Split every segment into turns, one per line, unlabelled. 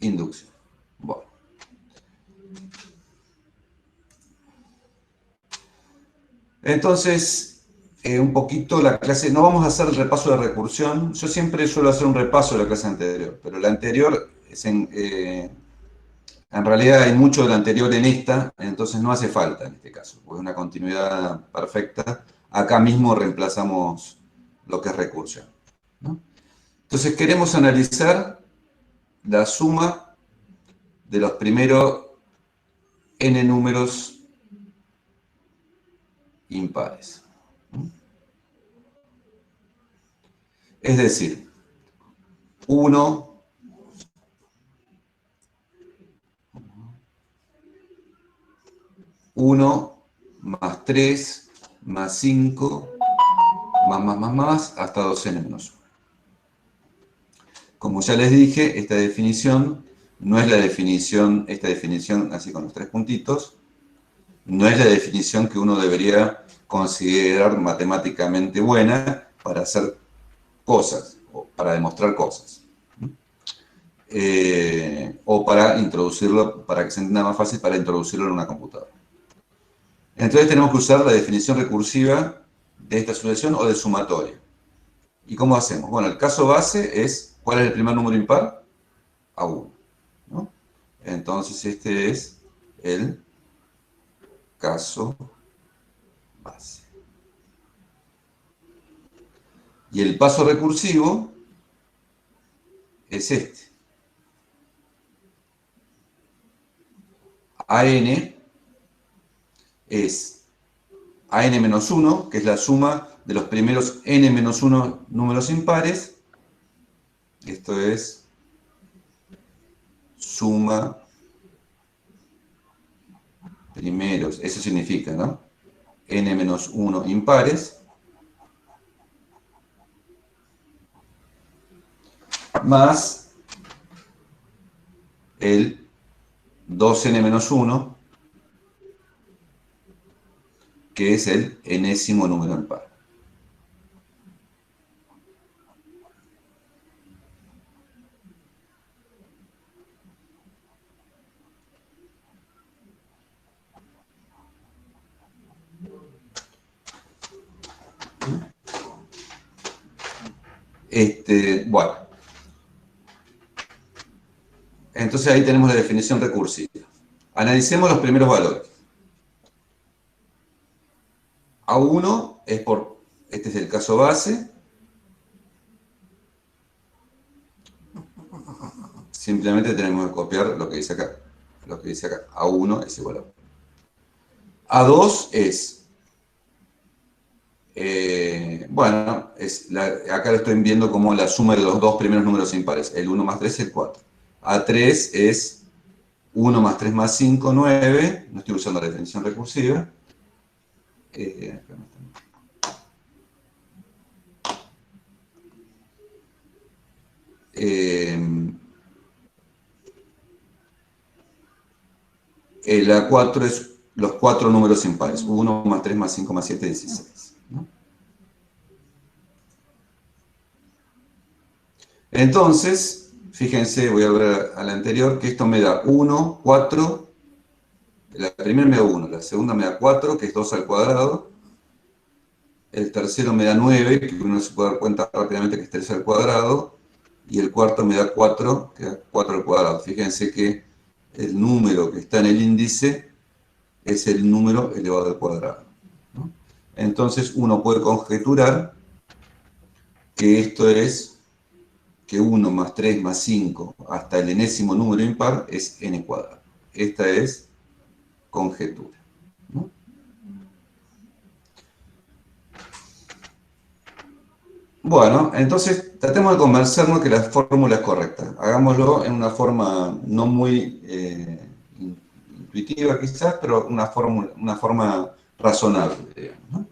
inducción. Bueno. Entonces, un poquito la clase, no vamos a hacer el repaso de recursión. Yo siempre suelo hacer un repaso de la clase anterior, pero la anterior es en realidad hay mucho de la anterior en esta, entonces no hace falta en este caso, porque es una continuidad perfecta. Acá mismo reemplazamos lo que es recursión, ¿no? Entonces queremos analizar la suma de los primeros n números impares. Es decir, 1, 1 más 3 más 5 más, hasta 2n menos 1. Como ya les dije, esta definición no es la definición, esta definición así con los 3 puntitos, no es la definición que uno debería considerar matemáticamente buena para hacer cosas, o para demostrar cosas. O para introducirlo, para que se entienda más fácil, para introducirlo en una computadora. Entonces tenemos que usar la definición recursiva de esta sucesión o de sumatoria. ¿Y cómo hacemos? Bueno, el caso base es, ¿cuál es el primer número impar? A1, ¿no? Entonces este es el caso base. Y el paso recursivo es este. AN es AN-1, que es la suma de los primeros n-1 números impares. Esto es suma primeros, eso significa, ¿no? n-1 impares, más el 2n-1, que es el enésimo número impar. Bueno. Entonces ahí tenemos la definición recursiva. Analicemos los primeros valores. A1 es por, este es el caso base. Simplemente tenemos que copiar lo que dice acá. Lo que dice acá. A1 es igual a 1. A2 es, bueno, acá lo estoy viendo como la suma de los dos primeros números impares. El 1 más 3 es el 4. A3 es 1 más 3 más 5, 9. No estoy usando la definición recursiva. El A4 es los 4 números impares. 1 más 3 más 5 más 7, 16. ¿No? Entonces, fíjense, voy a ver a la anterior, que esto me da 1, 4. La primera me da 1, la segunda me da 4, que es 2 al cuadrado. El tercero me da 9, que uno se puede dar cuenta rápidamente que es 3 al cuadrado. Y el cuarto me da 4, que es 4 al cuadrado. Fíjense que el número que está en el índice es el número elevado al cuadrado, ¿no? Entonces uno puede conjeturar que esto es que 1 más 3 más 5 hasta el enésimo número impar es n cuadrado. Esta es conjetura, ¿no? Bueno, entonces tratemos de convencernos que la fórmula es correcta. Hagámoslo en una forma no muy intuitiva quizás, pero una forma razonable, digamos, ¿no?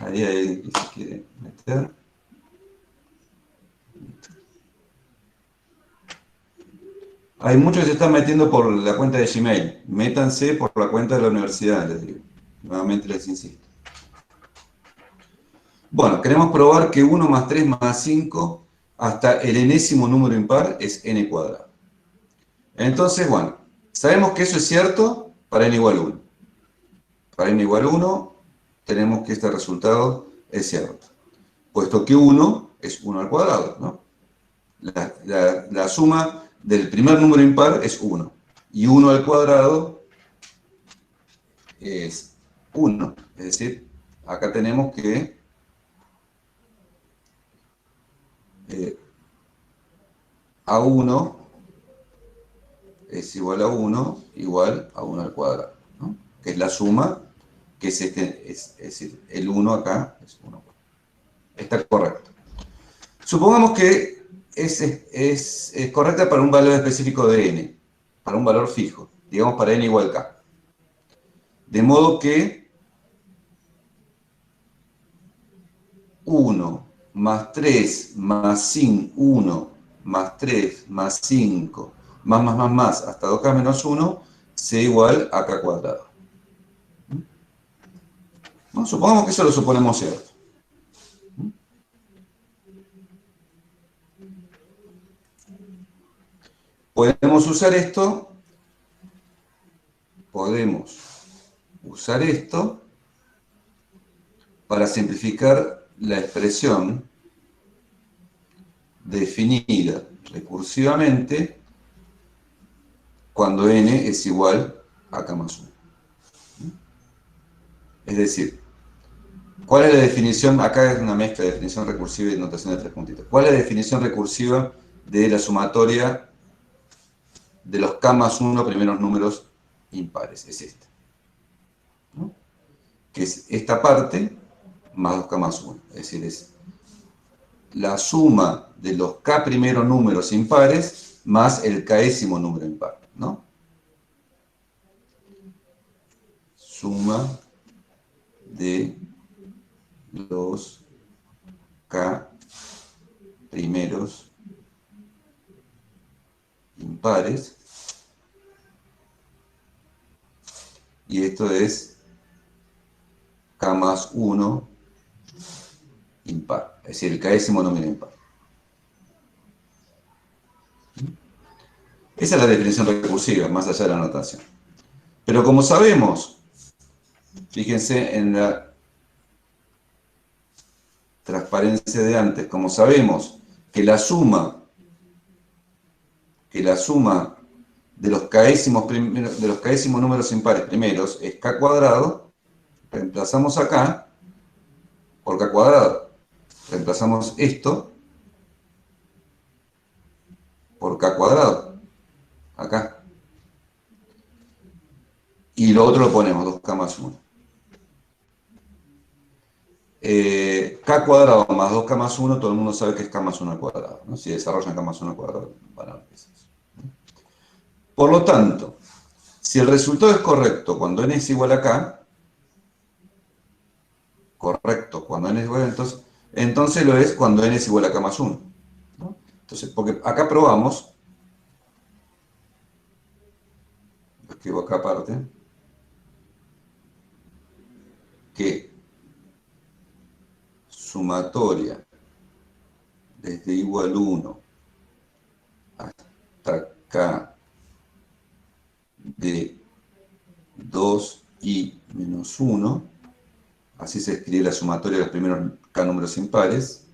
Ahí hay alguien que se quiere meter. Hay muchos que se están metiendo por la cuenta de Gmail. Métanse por la cuenta de la universidad, les digo. Nuevamente les insisto. Bueno, queremos probar que 1 más 3 más 5 hasta el enésimo número impar es n cuadrado. Entonces, bueno, sabemos que eso es cierto para n igual 1. Para n igual 1 tenemos que este resultado es cierto, puesto que 1 es 1 al cuadrado, ¿no? La suma del primer número impar es 1, y 1 al cuadrado es 1. Es decir, acá tenemos que A1 es igual a 1 igual a 1 al cuadrado, ¿no? Que es la suma, que es es decir, el 1 acá es 1. Está correcto. Supongamos que es correcta para un valor específico de n, para un valor fijo, digamos para n igual k. De modo que 1 más 3 más 5, 1 más 3 más 5 más, hasta 2k menos 1, sea igual a k cuadrado. ¿No? Supongamos que eso lo suponemos cierto. Podemos usar esto para simplificar la expresión definida recursivamente cuando n es igual a k más 1. Es decir, ¿cuál es la definición? Acá es una mezcla de definición recursiva y notación de tres puntitos. ¿Cuál es la definición recursiva de la sumatoria de los k más 1 primeros números impares? Es esta, ¿no? Que es esta parte más 2k más 1. Es decir, es la suma de los k primeros números impares más el késimo número impar, ¿no? Suma de los k primeros impares, y esto es k más 1 impar, es decir, el késimo número impar. Esa es la definición recursiva, más allá de la notación. Pero como sabemos, fíjense en la transparencia de antes, como sabemos que la suma de los késimos números impares primeros es k cuadrado, reemplazamos acá por k cuadrado. Reemplazamos esto por k cuadrado, acá. Y lo otro lo ponemos, 2k más 1. K cuadrado más 2k más 1, todo el mundo sabe que es k más 1 al cuadrado, ¿no? Si desarrollan k más 1 al cuadrado, van a ver qué es eso. Por lo tanto, si el resultado es correcto cuando n es igual a k, correcto cuando n es igual a, entonces lo es cuando n es igual a k más 1, ¿no? Entonces, porque acá probamos, lo escribo acá aparte, que sumatoria desde igual 1 hasta k de 2i menos 1, así se escribe la sumatoria de los primeros k números impares.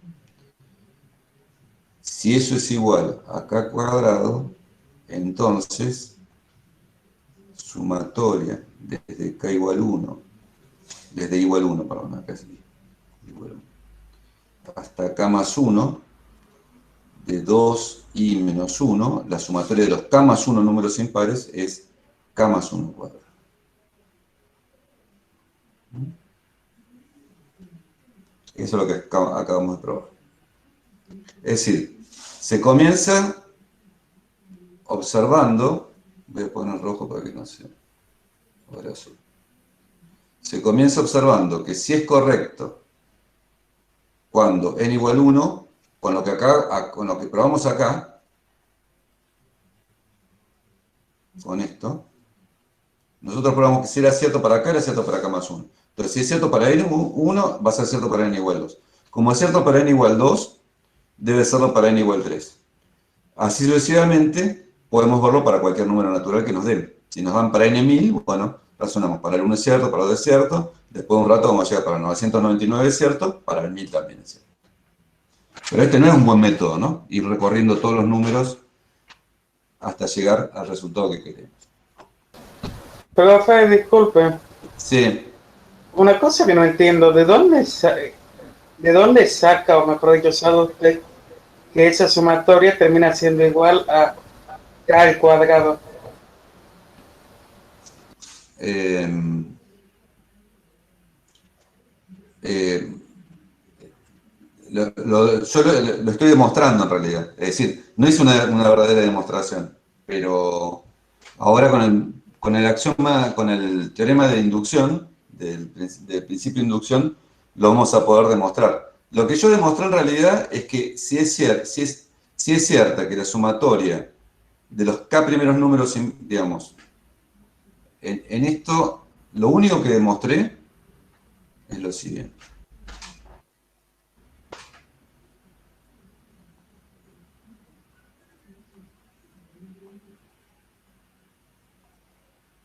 Si eso es igual a k cuadrado, entonces sumatoria desde k igual 1, desde igual 1, perdón, acá sí, igual 1, hasta k más 1, de 2i menos 1, la sumatoria de los k más 1 números impares es k más 1 cuadrado. Eso es lo que acabamos de probar. Es decir, se comienza observando, voy a poner rojo para que no se vea azul. Se comienza observando que si es correcto cuando n igual 1, con lo que probamos acá, con esto, nosotros probamos que si era cierto para acá, era cierto para k más 1. Entonces, si es cierto para n1, va a ser cierto para n igual 2. Como es cierto para n igual 2, debe serlo para n igual 3. Así sucesivamente, podemos verlo para cualquier número natural que nos den. Si nos dan para n1000, bueno, razonamos, para el 1 es cierto, para el 2 es cierto, después de un rato vamos a llegar para el 999 es cierto, para el 1000 también es cierto. Pero este no es un buen método, ¿no? Ir recorriendo todos los números hasta llegar al resultado que queremos.
Profe, disculpe.
Sí.
Una cosa que no entiendo, ¿de dónde saca, o mejor dicho, sabe usted que esa sumatoria termina siendo igual a k al cuadrado?
Eh, eh, yo lo estoy demostrando en realidad. Es decir, no es una verdadera demostración, pero ahora con el axioma, con el teorema de inducción, del principio de inducción, lo vamos a poder demostrar. Lo que yo demostré en realidad es que si es cierta que la sumatoria de los k primeros números, digamos, en esto, lo único que demostré es lo siguiente.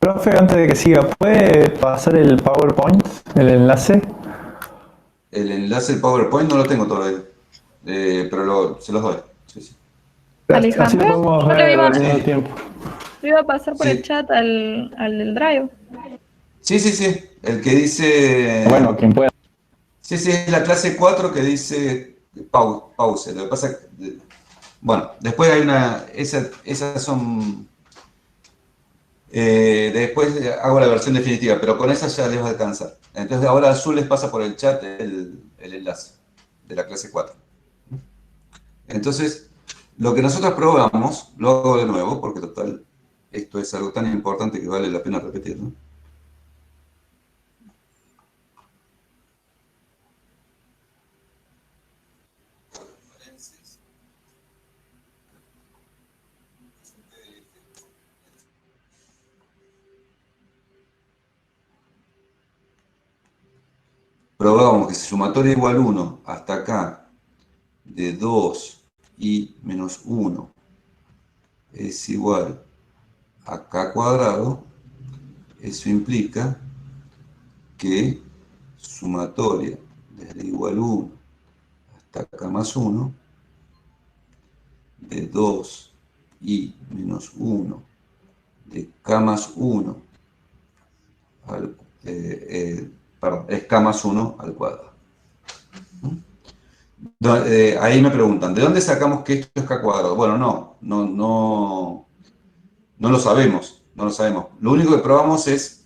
Profe, antes de que siga, ¿puede pasar el PowerPoint, el enlace?
El enlace del PowerPoint no lo tengo todavía, pero se los doy. Sí, sí.
Así lo
Alejandra,
podemos
no le
ver al
iba,
mismo
Sí,
tiempo.
le iba a pasar por el
sí,
chat al del Drive.
sí, sí, sí. El que
Bueno,
dice.
quien pueda.
Sí, sí, es la clase 4 que dice pause. Lo que pasa bueno, después hay esas son. Después hago la versión definitiva, pero con esa ya les va a alcanzar. Entonces ahora Azul les pasa por el chat el enlace de la clase 4. Entonces, lo que nosotros probamos, lo hago de nuevo, porque total, esto es algo tan importante que vale la pena repetirlo. Probamos que si sumatoria igual 1 hasta acá de 2 y menos 1 es igual a k cuadrado, eso implica que sumatoria desde igual 1 hasta k más 1 de 2 y menos 1 de k más 1 al, perdón, es k más 1 al cuadrado. Ahí me preguntan, ¿de dónde sacamos que esto es k cuadrado? Bueno, no lo sabemos, no lo sabemos. Lo único que probamos es,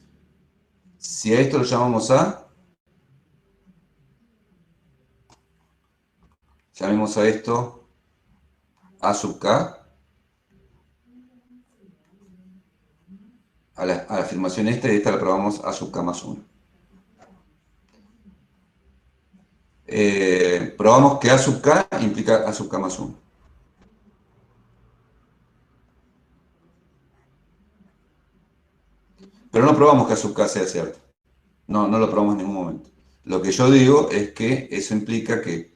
si a esto lo llamamos a, llamemos a esto a sub k, a la afirmación esta, y esta la probamos a sub k más 1. Probamos que a sub k implica a sub k más 1. Pero no probamos que a sub k sea cierto. No lo probamos en ningún momento. Lo que yo digo es que eso implica que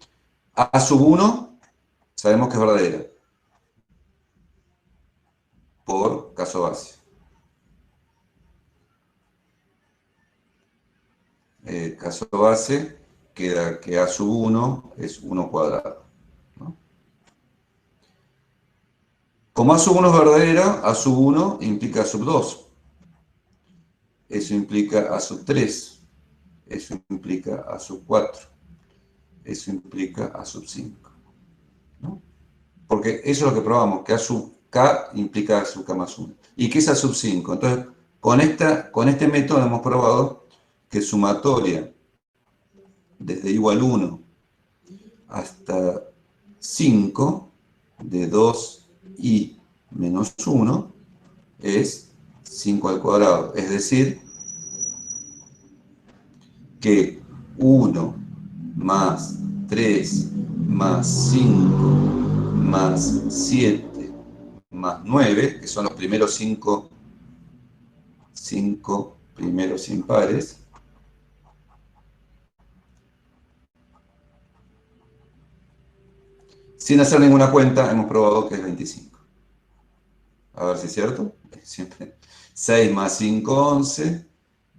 a sub 1 sabemos que es verdadera, por caso base. Caso base queda que a sub 1 es 1 cuadrado, ¿no? Como a sub 1 es verdadera, a sub 1 implica a sub 2. Eso implica a sub 3. Eso implica a sub 4. Eso implica a sub 5. ¿No? Porque eso es lo que probamos, que a sub k implica a sub k más 1. ¿Y qué es a sub 5? Entonces, con este método hemos probado que sumatoria desde igual 1 hasta 5 de 2i menos 1 es 5 al cuadrado. Es decir, que 1 más 3 más 5 más 7 más 9, que son los primeros 5 primeros impares, sin hacer ninguna cuenta, hemos probado que es 25. A ver si es cierto. Siempre. 6 más 5, 11.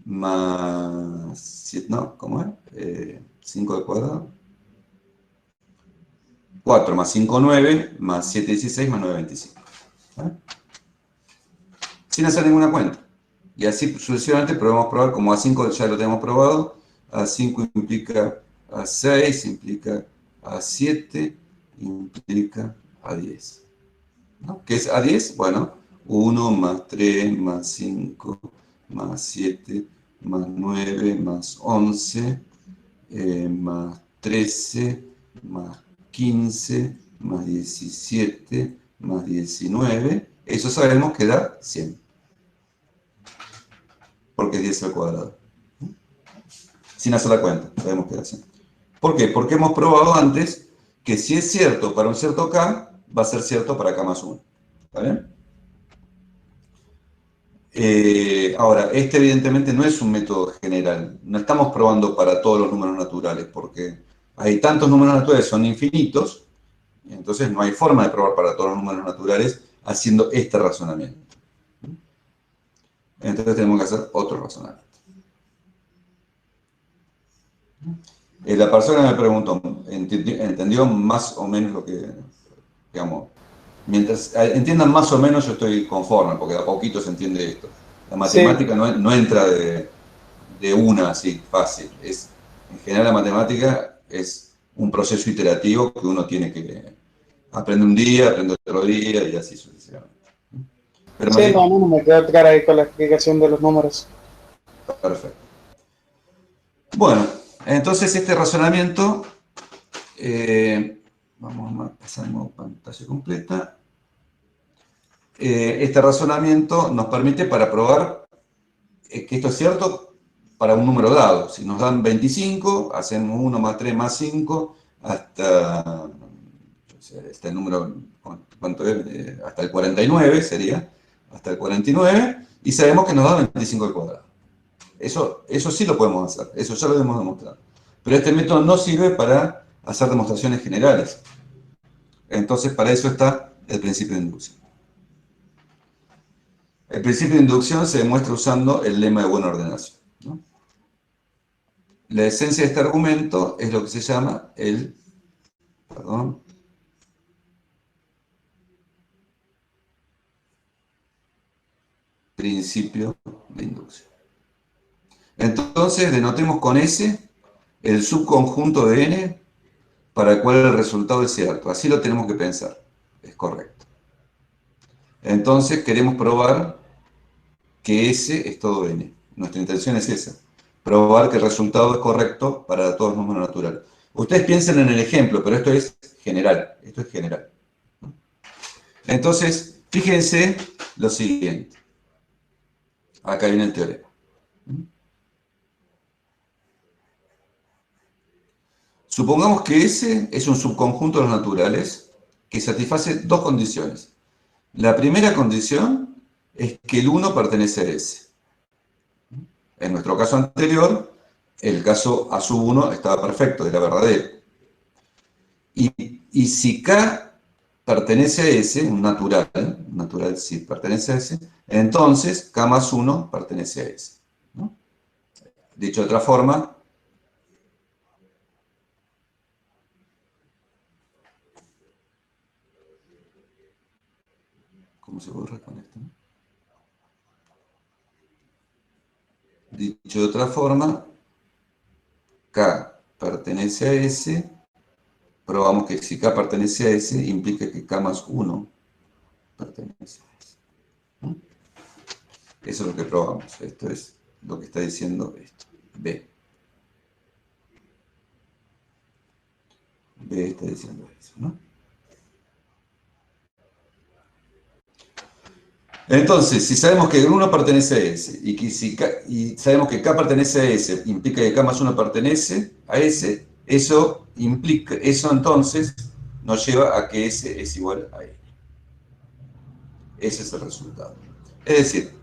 Más 7, no, ¿cómo es? 5 al cuadrado. 4 más 5, 9. Más 7, 16. Más 9, 25. ¿Vale? Sin hacer ninguna cuenta. Y así sucesivamente podemos probar, como A5 ya lo tenemos probado, A5 implica A6, implica A7, implica A10. ¿No? ¿Qué es A10? Bueno, 1 más 3 más 5 más 7 más 9 más 11 más 13 más 15 más 17 más 19. Eso sabemos que da 100. Porque es 10 al cuadrado. Sin hacer la cuenta, sabemos que da 100. ¿Por qué? Porque hemos probado antes que si es cierto para un cierto k, va a ser cierto para k más 1. ¿Está bien? Ahora, este evidentemente no es un método general. No estamos probando para todos los números naturales, porque hay tantos números naturales, son infinitos, y entonces no hay forma de probar para todos los números naturales haciendo este razonamiento. Entonces tenemos que hacer otro razonamiento. La persona me preguntó, ¿entendió más o menos lo que, digamos, mientras entiendan más o menos yo estoy conforme, porque de a poquito se entiende esto. La
Sí,
matemática no entra de una así fácil. En general la matemática es un proceso iterativo que uno tiene que aprender un día, aprender otro día y así sucesivamente. Pero
sí,
Mati,
no me quedo claro ahí con la explicación de los números.
perfecto. Bueno, entonces este razonamiento, vamos a pasar a pantalla completa. Este razonamiento nos permite para probar que esto es cierto para un número dado. Si nos dan 25, hacemos 1 más 3 más 5 hasta el número, ¿cuánto es? Hasta el 49 sería, hasta el 49, y sabemos que nos da 25 al cuadrado. Eso sí lo podemos hacer, eso ya lo hemos demostrado. Pero este método no sirve para hacer demostraciones generales. Entonces, para eso está el principio de inducción. El principio de inducción se demuestra usando el lema de buena ordenación, ¿no? La esencia de este argumento es lo que se llama el principio de inducción. Entonces, denotemos con S el subconjunto de n para el cual el resultado es cierto. Así lo tenemos que pensar. Es correcto. Entonces, queremos probar que S es todo n. Nuestra intención es esa. Probar que el resultado es correcto para todos los números naturales. Ustedes piensen en el ejemplo, pero esto es general. Esto es general. Entonces, fíjense lo siguiente. Acá viene el teorema. Supongamos que S es un subconjunto de los naturales que satisface dos condiciones. La primera condición es que el 1 pertenece a S. En nuestro caso anterior, el caso A sub 1 estaba perfecto, era verdadero. Y si K pertenece a S, un natural sí pertenece a S, entonces K más 1 pertenece a S, ¿no? Dicho de otra forma, ¿cómo se borra con esto? Dicho de otra forma, K pertenece a S, probamos que si K pertenece a S, implica que K más 1 pertenece a S. ¿No? Eso es lo que probamos. Esto es lo que está diciendo esto. B. B está diciendo eso, ¿no? Entonces, si sabemos que el 1 pertenece a S y sabemos que K pertenece a S, implica que K más 1 pertenece a S, eso entonces nos lleva a que S es igual a N. Ese es el resultado. Es decir,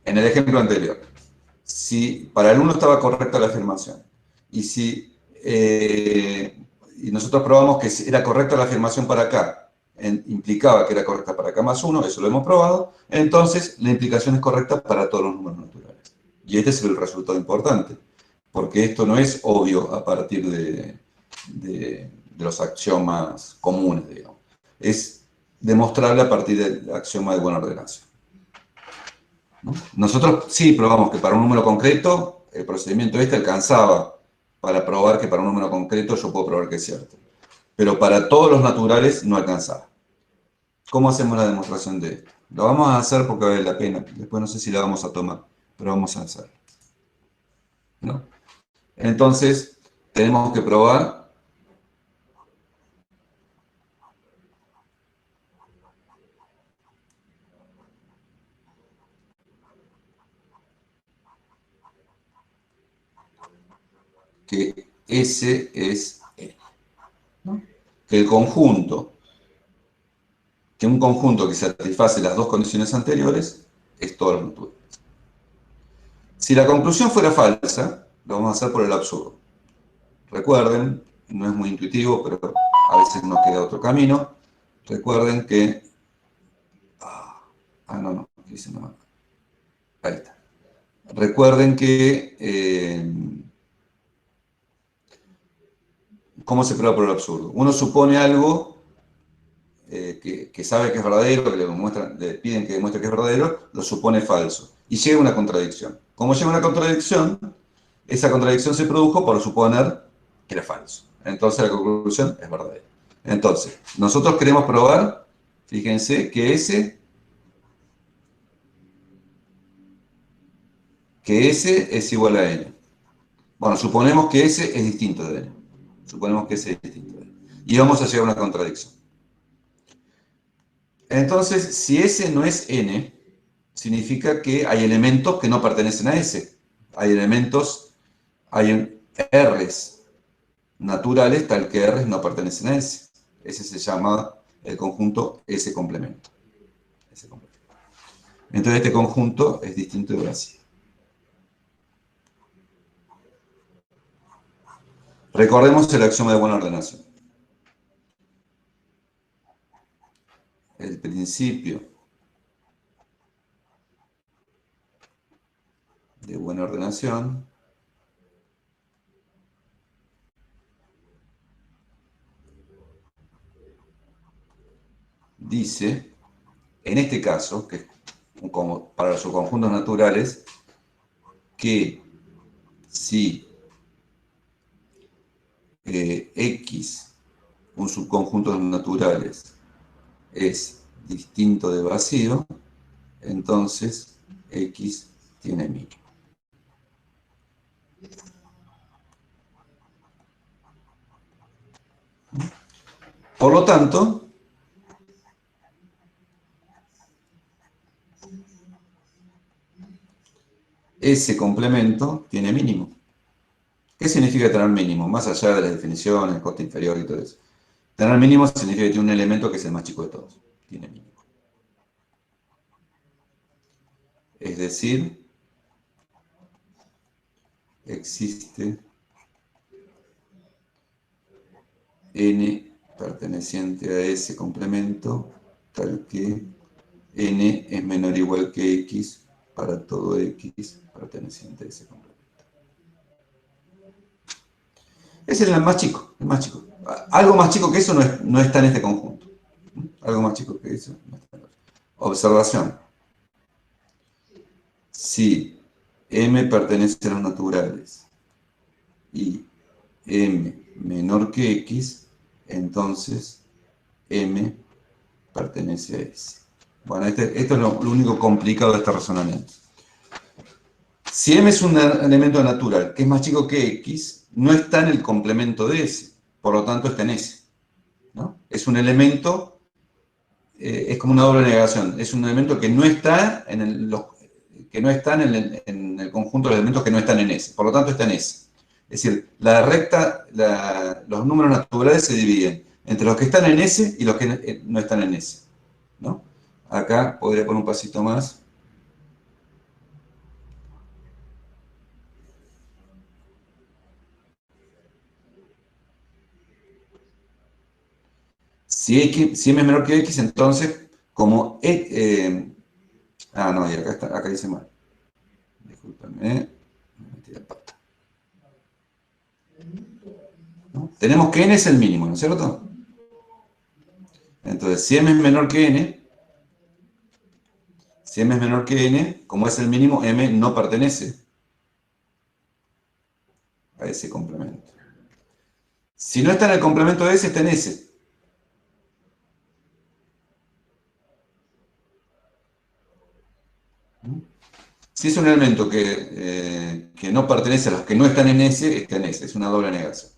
en el ejemplo anterior, si para el 1 estaba correcta la afirmación y nosotros probamos que era correcta la afirmación para K, implicaba que era correcta para k más 1, eso lo hemos probado, entonces la implicación es correcta para todos los números naturales. Y este es el resultado importante, porque esto no es obvio a partir de los axiomas comunes, digamos. Es demostrable a partir del axioma de buena ordenación, ¿no? Nosotros sí probamos que para un número concreto, el procedimiento este alcanzaba para probar que para un número concreto yo puedo probar que es cierto. Pero para todos los naturales no alcanzaba. ¿Cómo hacemos la demostración de esto? Lo vamos a hacer porque vale la pena. Después no sé si la vamos a tomar, pero vamos a hacerlo, ¿no? Entonces, tenemos que probar que S es N, ¿no? Que el conjunto, que un conjunto que satisface las dos condiciones anteriores es todos los naturales. Si la conclusión fuera falsa, lo vamos a hacer por el absurdo. Recuerden, no es muy intuitivo, pero a veces nos queda otro camino. Recuerden que... no, aquí se me va. Ahí está. Recuerden que... ¿cómo se prueba por el absurdo? Uno supone algo que sabe que es verdadero, que le piden que demuestre que es verdadero, lo supone falso. Y llega una contradicción. Como llega una contradicción, esa contradicción se produjo por suponer que era falso. Entonces la conclusión es verdadera. Entonces, nosotros queremos probar, fíjense, que S es igual a N. Bueno, suponemos que S es distinto de N. Suponemos que S es distinto de N. Y vamos a llegar a una contradicción. Entonces, si S no es N, significa que hay elementos que no pertenecen a S. Hay elementos, hay R's naturales, tal que R's no pertenecen a S. Ese se llama el conjunto S complemento. Entonces este conjunto es distinto de vacío. Recordemos el axioma de buena ordenación. El principio de buena ordenación dice, en este caso, que es como para los subconjuntos naturales, que si X, un subconjunto de naturales, es distinto de vacío, entonces X tiene mínimo. Por lo tanto, ese complemento tiene mínimo. ¿Qué significa tener mínimo? Más allá de las definiciones, coste inferior y todo eso. Tener mínimo significa que tiene un elemento que es el más chico de todos. Tiene mínimo. Es decir, existe n perteneciente a ese complemento tal que n es menor o igual que x para todo x perteneciente a ese complemento. Ese es el más chico, el más chico. Algo más chico que eso no está en este conjunto. Algo más chico que eso no está en otro. Observación. Si m pertenece a los naturales y m menor que x, entonces m pertenece a S. Bueno, esto es lo único complicado de este razonamiento. Si m es un elemento natural que es más chico que x, no está en el complemento de S, por lo tanto está en S, ¿no? Es un elemento, es como una doble negación, es un elemento que no está en el conjunto de elementos que no están en S, por lo tanto está en S. Es decir, los números naturales se dividen entre los que están en S y los que no están en S, ¿no? Acá podría poner un pasito más. Si m es menor que x, entonces, como... no, y acá dice mal. Discúlpenme, me metí la pata. ¿No? Tenemos que n es el mínimo, ¿no es cierto? Entonces, si m es menor que n, como es el mínimo, m no pertenece a ese complemento. Si no está en el complemento de S, está en S. Si es un elemento que no pertenece a los que no están en S, está en S. Es una doble negación.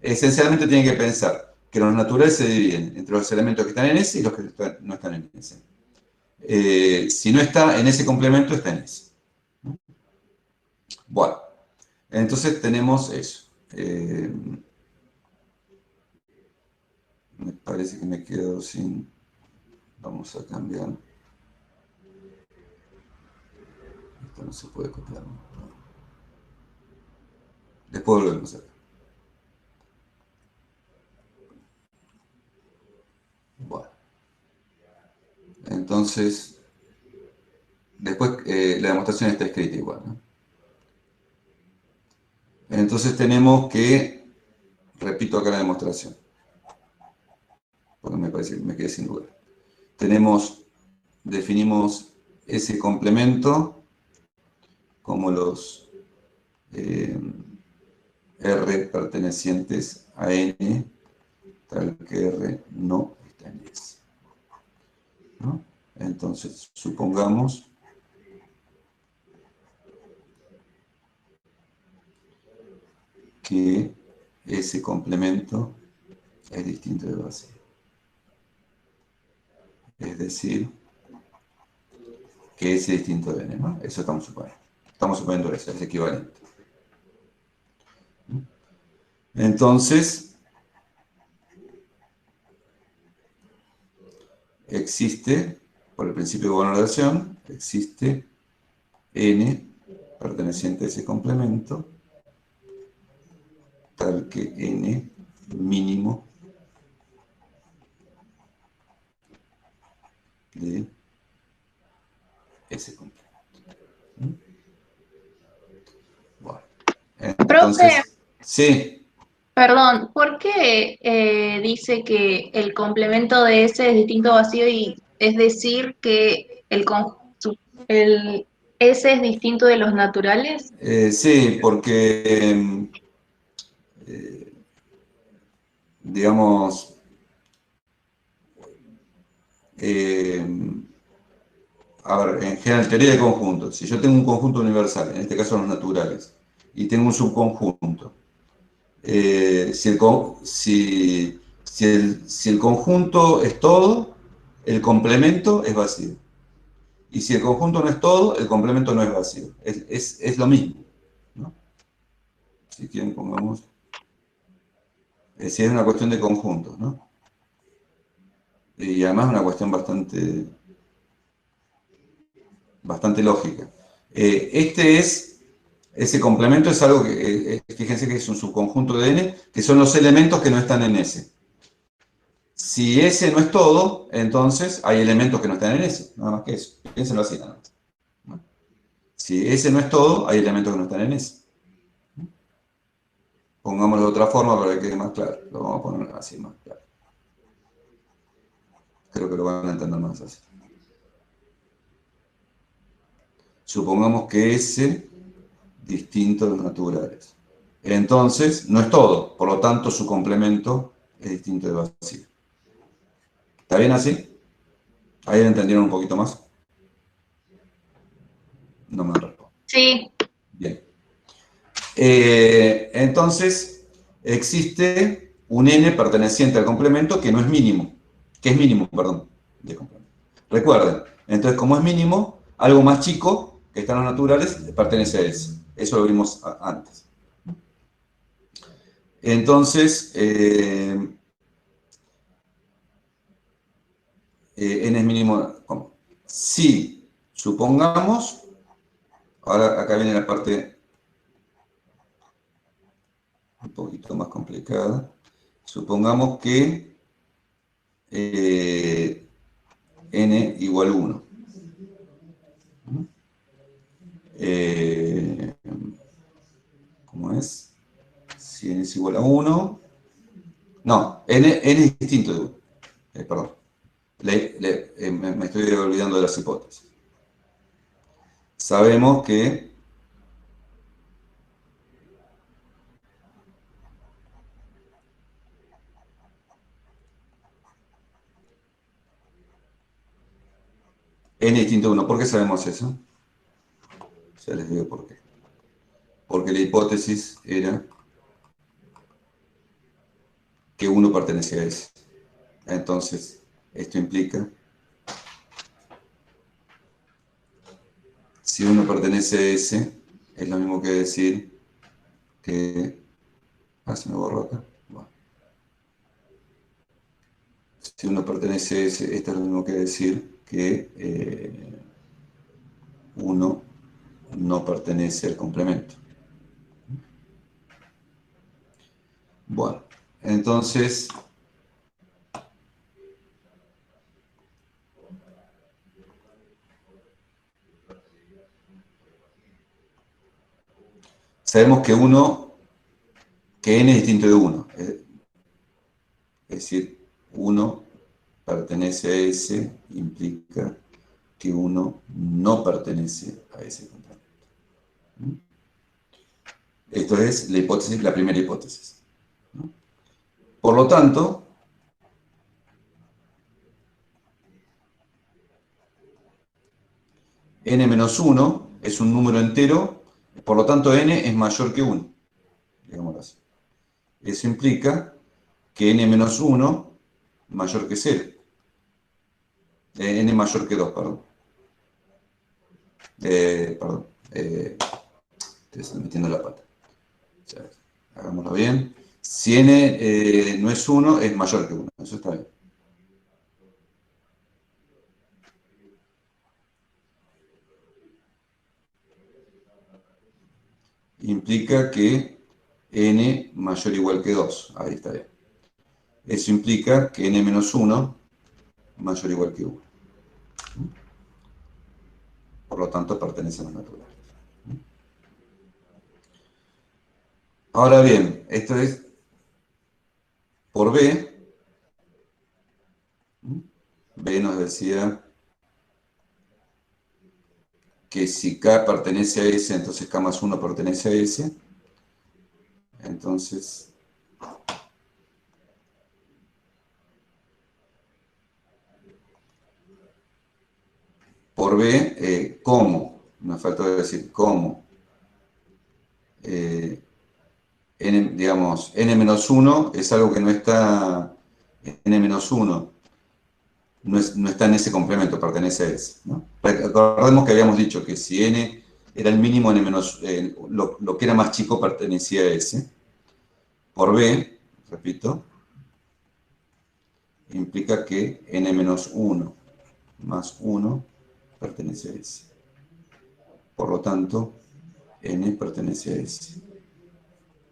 Esencialmente tienen que pensar que los naturales se dividen entre los elementos que están en S y los que no están en S. Si no está en ese complemento, está en S. Bueno, entonces tenemos eso. Me parece que me quedo sin... Vamos a cambiar. Esto no se puede copiar, ¿no? Después volvemos a ver. Bueno. Entonces, después la demostración está escrita igual, ¿no? Entonces tenemos que, repito acá la demostración, porque me parece que me quedé sin lugar. Definimos ese complemento como los R pertenecientes a N, tal que R no está en S, ¿no? Entonces, supongamos que ese complemento es distinto de vacío. Es decir, que S es distinto de N, ¿no? Eso estamos suponiendo. Estamos suponiendo eso, es equivalente. Entonces, existe, por el principio de valoración, existe N perteneciente a ese complemento, tal que N mínimo de ese complemento. Bueno, entonces,
Profe,
sí.
perdón, ¿por qué dice que el complemento de S es distinto a vacío y es decir que el S es distinto de los naturales?
Sí, porque, digamos, a ver, en general, teoría de conjuntos. Si yo tengo un conjunto universal, en este caso los naturales, y tengo un subconjunto, si el conjunto es todo, el complemento es vacío. Y si el conjunto no es todo, el complemento no es vacío. Es lo mismo, ¿no? Si quieren, pongamos... Es una cuestión de conjuntos, ¿no? Y además es una cuestión bastante lógica. Ese complemento es algo que, fíjense que es un subconjunto de N, que son los elementos que no están en S. Si S no es todo, entonces hay elementos que no están en S, nada más que eso. Piénsenlo así, nada más. Si S no es todo, hay elementos que no están en S. Pongámoslo de otra forma para que quede más claro. Lo vamos a poner así más claro. Creo que lo van a entender más así. Supongamos que S distinto de los naturales. Entonces, no es todo, por lo tanto su complemento es distinto de vacío. ¿Está bien así? ¿Ahí lo entendieron un poquito más? No me respondo.
Sí.
Bien. Entonces, existe un N perteneciente al complemento que no es mínimo, que es mínimo, perdón, de complemento. Recuerden, entonces como es mínimo, algo más chico, que están los naturales, pertenece a ese. Eso lo vimos antes. Entonces, N es mínimo. ¿Cómo? Si supongamos, ahora acá viene la parte un poquito más complicada, supongamos que n igual 1. ¿Cómo es? Si n es igual a 1. No, n es distinto de 1. Perdón. Me estoy olvidando de las hipótesis. Sabemos que n es distinto de 1. ¿Por qué sabemos eso? Ya les digo por qué. Porque la hipótesis era que 1 pertenece a S. Entonces, esto implica, si 1 pertenece a S, es lo mismo que decir que... se me borró acá. Bueno. Si 1 pertenece a S, esto es lo mismo que decir que 1 no pertenece al complemento. Bueno, entonces... sabemos que n es distinto de 1. Es decir, 1 pertenece a S implica que 1 no pertenece a ese complemento. Esto es la primera hipótesis. Por lo tanto, n-1 es un número entero, por lo tanto n es mayor que 1. Digámoslo así. Eso implica que n-1 mayor que 0. N mayor que 2, perdón. Estoy metiendo la pata. Ya, hagámoslo bien. Si n no es 1, es mayor que 1. Eso está bien. Implica que n mayor o igual que 2. Ahí está bien. Eso implica que n-1 mayor o igual que 1. Por lo tanto, pertenece a los naturales. Ahora bien, esto es por B. B nos decía que si K pertenece a S, entonces K más 1 pertenece a S. Entonces, por B, ¿cómo? Me faltó decir cómo. Digamos, n-1 es algo que no está, n-1 no está en ese complemento, pertenece a S, ¿no? Recordemos que habíamos dicho que si n era el mínimo, lo que era más chico pertenecía a S. Por B, repito, implica que n-1 más 1 pertenece a S. Por lo tanto, n pertenece a S.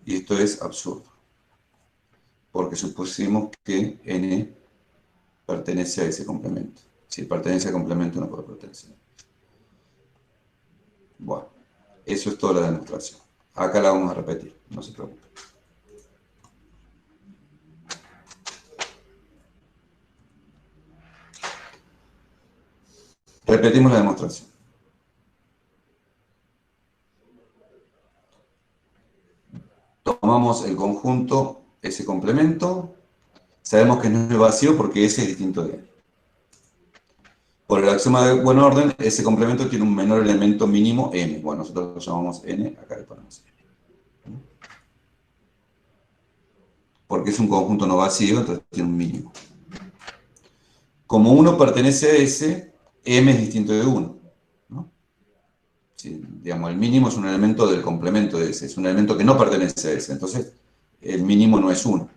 Y esto es absurdo, porque supusimos que n pertenece a ese complemento. Si pertenece al complemento, no puede pertenecer. Bueno, eso es toda la demostración. Acá la vamos a repetir, no se preocupen. Repetimos la demostración. Tomamos el conjunto, ese complemento. Sabemos que no es vacío porque ese es distinto de n. Por el axioma de buen orden, ese complemento tiene un menor elemento mínimo m. Bueno, nosotros lo llamamos n, acá le ponemos n. Porque es un conjunto no vacío, entonces tiene un mínimo. Como 1 pertenece a S, m es distinto de 1. ¿No? Sí, digamos, el mínimo es un elemento del complemento de S, es un elemento que no pertenece a S, entonces el mínimo no es 1.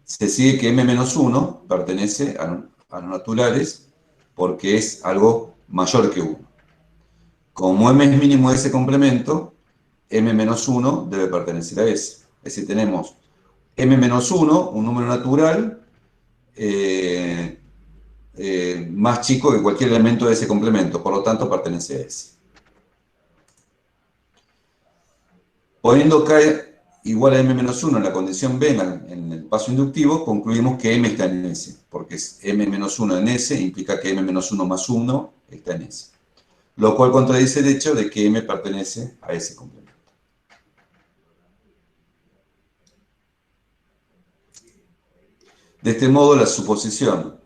Se sigue que m-1 pertenece a los naturales porque es algo mayor que 1. Como m es mínimo de ese complemento, m-1 debe pertenecer a S. Es decir, tenemos m-1, un número natural, más chico que cualquier elemento de ese complemento, por lo tanto pertenece a ese. Poniendo K igual a M-1 en la condición B en el paso inductivo, concluimos que M está en S, porque es M-1 en S implica que M-1 más 1 está en S, lo cual contradice el hecho de que M pertenece a ese complemento. De este modo, la suposición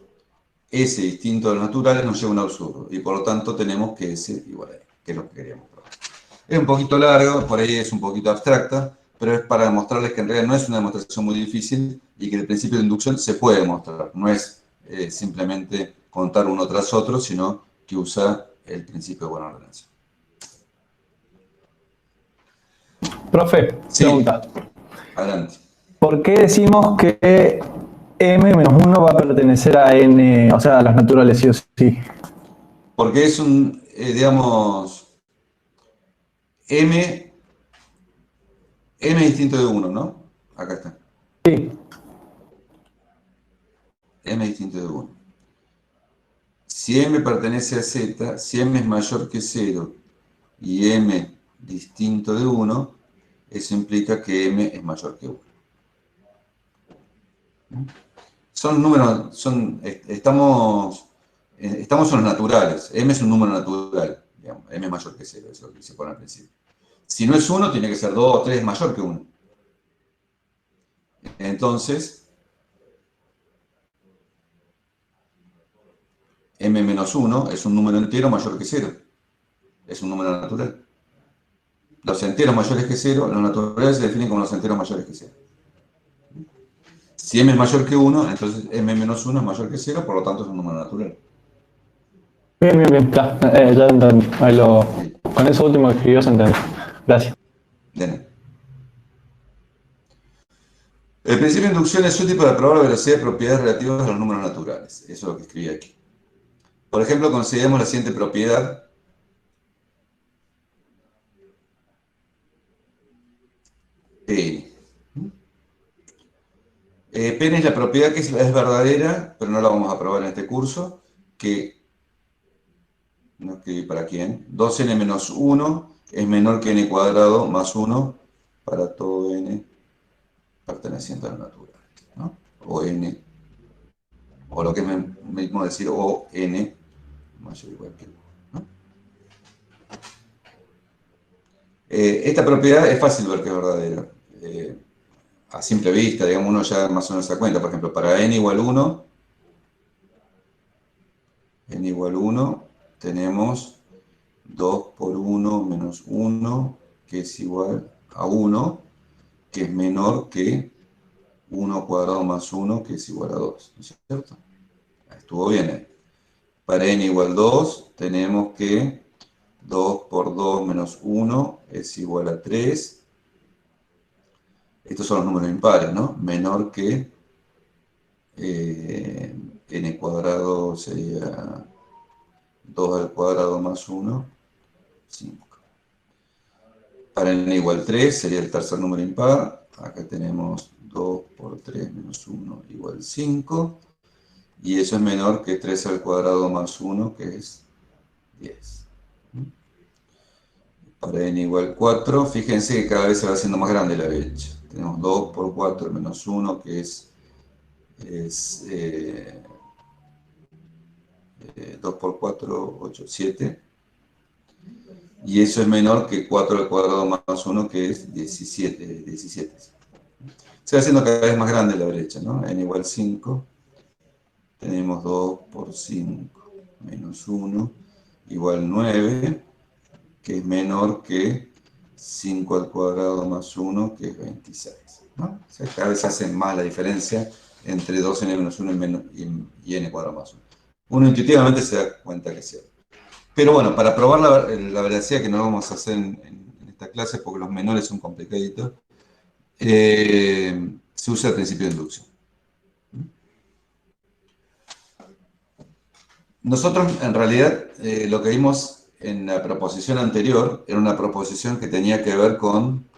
S distinto de los naturales nos lleva a un absurdo, y por lo tanto tenemos que S igual a E, que es lo que queríamos probar. Es un poquito largo, por ahí es un poquito abstracta, pero es para demostrarles que en realidad no es una demostración muy difícil y que el principio de inducción se puede demostrar. No es simplemente contar uno tras otro, sino que usa el principio de buena ordenación.
Profe,
Sí.
pregunta.
Adelante.
¿Por qué decimos que M-1 va a pertenecer a N, o sea, a las naturales sí o sí?
Porque es un, digamos, M distinto de 1, ¿no? Acá está.
Sí.
M distinto de 1. Si M pertenece a Z, si M es mayor que 0 y M distinto de 1, eso implica que M es mayor que 1. Son números, estamos en los naturales. M es un número natural, digamos, M es mayor que 0, eso es lo que se pone al principio. Si no es 1, tiene que ser 2 o 3 mayor que 1. Entonces, M menos 1 es un número entero mayor que 0. Es un número natural. Los enteros mayores que 0, los naturales se definen como los enteros mayores que 0. Si M es mayor que 1, entonces M menos 1 es mayor que 0, por lo tanto es un número natural.
Bien, bien, bien. Ya entendí. Con eso último que escribió se entiende. Gracias.
Bien. El principio de inducción es útil para probar la velocidad de propiedades relativas a los números naturales. Eso es lo que escribí aquí. Por ejemplo, consideremos la siguiente propiedad. P. P es la propiedad que es verdadera, pero no la vamos a probar en este curso, que, no escribí para quién, 2n menos 1 es menor que n cuadrado más 1 para todo n perteneciente a la natural, ¿no? O n, o lo que es mismo decir o n mayor o igual que 1, ¿no? Esta propiedad es fácil ver que es verdadera. A simple vista, digamos, uno ya más o menos se da cuenta. Por ejemplo, para n igual 1, tenemos 2 por 1 menos 1, que es igual a 1, que es menor que 1 cuadrado más 1, que es igual a 2, ¿no es cierto? Estuvo bien ahí. Para n igual 2, tenemos que 2 por 2 menos 1 es igual a 3. Estos son los números impares, ¿no? Menor que n cuadrado sería 2 al cuadrado más 1, 5. Para n igual 3 sería el tercer número impar. Acá tenemos 2 por 3 menos 1 igual 5. Y eso es menor que 3 al cuadrado más 1, que es 10. Para n igual 4, fíjense que cada vez se va haciendo más grande la brecha. Tenemos 2 por 4 menos 1, que es 2 por 4, 8, 7. Y eso es menor que 4 al cuadrado más 1, que es 17. Se va haciendo cada vez más grande la brecha, ¿no? N igual 5. Tenemos 2 por 5 menos 1 igual 9, que es menor que 5 al cuadrado más 1, que es 26, ¿no? O sea, cada vez se hace más la diferencia entre 2n menos 1 y n cuadrado más 1. Uno intuitivamente se da cuenta que es cierto. Pero bueno, para probar la veracidad, que no lo vamos a hacer en esta clase porque los menores son complicaditos, se usa el principio de inducción. Nosotros, en realidad, lo que vimos en la proposición anterior era una proposición que tenía que ver con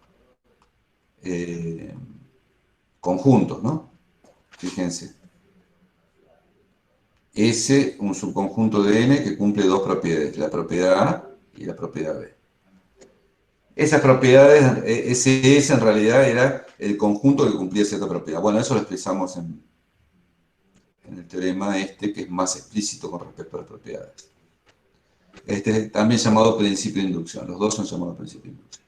conjuntos, ¿no? Fíjense. S, un subconjunto de N que cumple dos propiedades, la propiedad A y la propiedad B. Esas propiedades, ese S en realidad era el conjunto que cumplía cierta propiedad. Bueno, eso lo expresamos en el teorema este, que es más explícito con respecto a las propiedades. Este es también llamado principio de inducción. Los dos son llamados principio de inducción.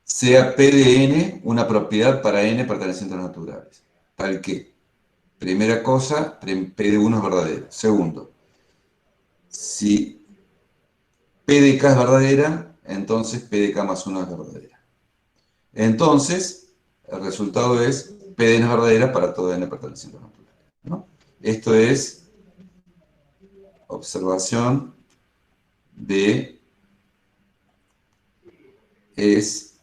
Sea P de N una propiedad para N perteneciente a los naturales. Tal que, primera cosa, P de 1 es verdadero. Segundo, si P de K es verdadera, entonces P de K más 1 es verdadera. Entonces, el resultado es P de N es verdadera para todo N perteneciente a los naturales, ¿no? Esto es observación de es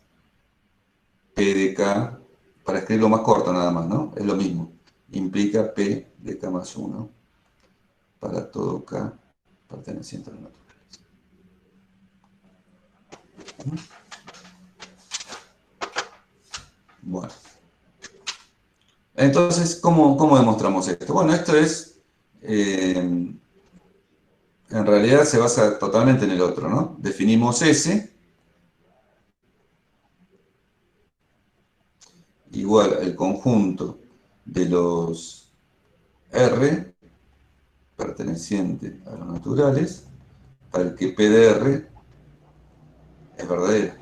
P de K, para escribirlo más corto nada más, ¿no? Es lo mismo. Implica P de K más 1 para todo K perteneciente a los naturales. Bueno. Entonces, ¿cómo demostramos esto? Bueno, esto es, en realidad se basa totalmente en el otro, ¿no? Definimos S igual al conjunto de los R perteneciente a los naturales para el que P de R es verdadero.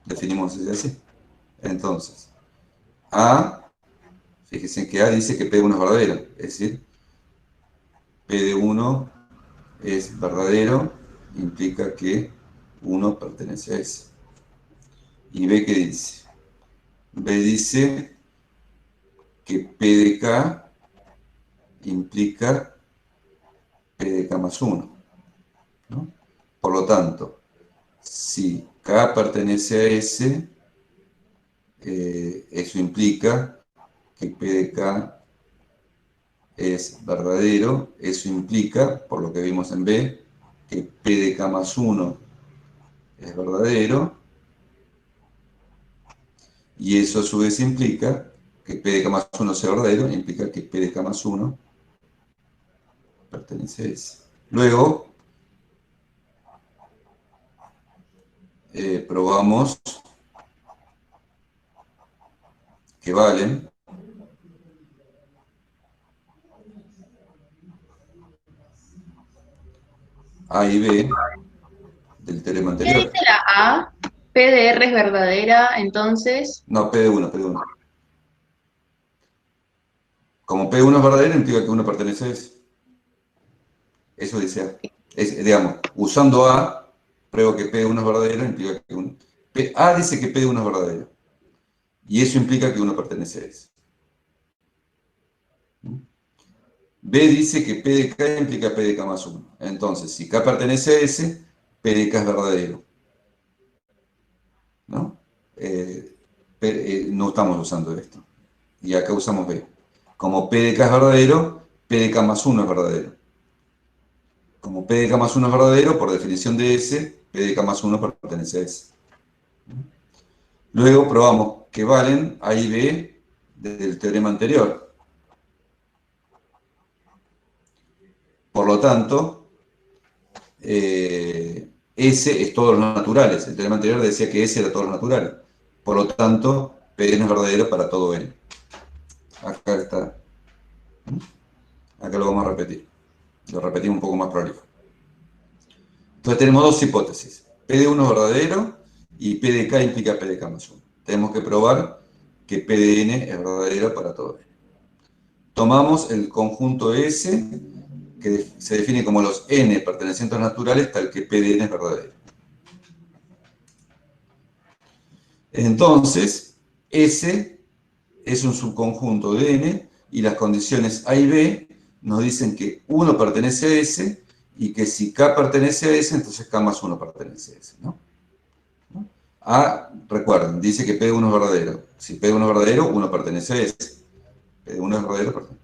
Definimos ese así. Entonces, A, fíjense que A dice que P de 1 es verdadero, es decir, P de 1 es verdadero, implica que 1 pertenece a S. ¿Y B qué dice? B dice que P de K implica P de K más 1, ¿no? Por lo tanto, si K pertenece a S, eso implica que P de K es verdadero, eso implica, por lo que vimos en B, que P de K más 1 es verdadero, y eso a su vez implica que P de K más 1 sea verdadero, implica que P de K más 1 pertenece a S. Luego, probamos que valen A y B del teorema
¿Qué
anterior.
dice la A? P de R es verdadera, entonces,
No, P de 1, P de 1. Como P de 1 es verdadero, implica que 1 pertenece a S. Eso dice A. Digamos, usando A, pruebo que P de 1 es verdadero, implica que 1. A dice que P de 1 es verdadero. Y eso implica que 1 pertenece a S. B dice que P de K implica P de K más 1. Entonces, si K pertenece a S, P de K es verdadero. ¿No? No estamos usando esto. Y acá usamos B. Como P de K es verdadero, P de K más 1 es verdadero. Como P de K más 1 es verdadero, por definición de S, P de K más 1 pertenece a S. Luego probamos que valen A y B del teorema anterior. Por lo tanto, S es todos los naturales. El teorema anterior decía que S era todos los naturales. Por lo tanto, P de N es verdadero para todo N. Acá está. Acá lo vamos a repetir. Lo repetimos un poco más prolijo. Entonces tenemos dos hipótesis. P de 1 es verdadero y P de K implica P de K más 1. Tenemos que probar que P de N es verdadero para todo N. Tomamos el conjunto S, que se define como los N pertenecientes naturales, tal que P de N es verdadero. Entonces, S es un subconjunto de N y las condiciones A y B nos dicen que 1 pertenece a S y que si K pertenece a S, entonces K más 1 pertenece a S, ¿no? A, recuerden, dice que P de 1 es verdadero. Si P de 1 es verdadero, 1 pertenece a S. P de 1 es verdadero, perdón.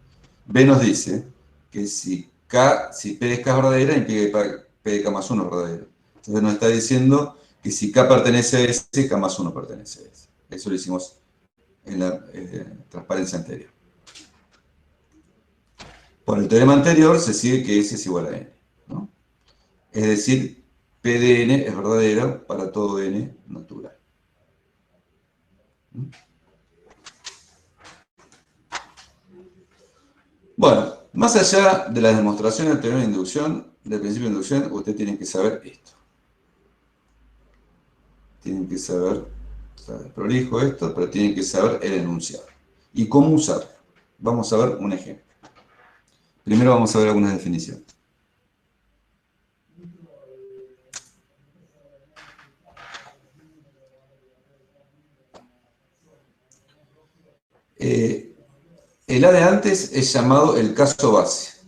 B nos dice que si P de K es verdadera, implica que P de K más 1 es verdadero. Entonces nos está diciendo que si K pertenece a S, K más 1 pertenece a S. Eso lo hicimos en la transparencia anterior. Por el teorema anterior se sigue que S es igual a N, ¿no? Es decir, P de N es verdadera para todo N natural. Bueno, más allá de la demostración del teorema de inducción, del principio de inducción, ustedes tienen que saber esto. Tienen que saber, prolijo esto, pero tienen que saber el enunciado. ¿Y cómo usarlo? Vamos a ver un ejemplo. Primero vamos a ver algunas definiciones. El A de antes es llamado el caso base.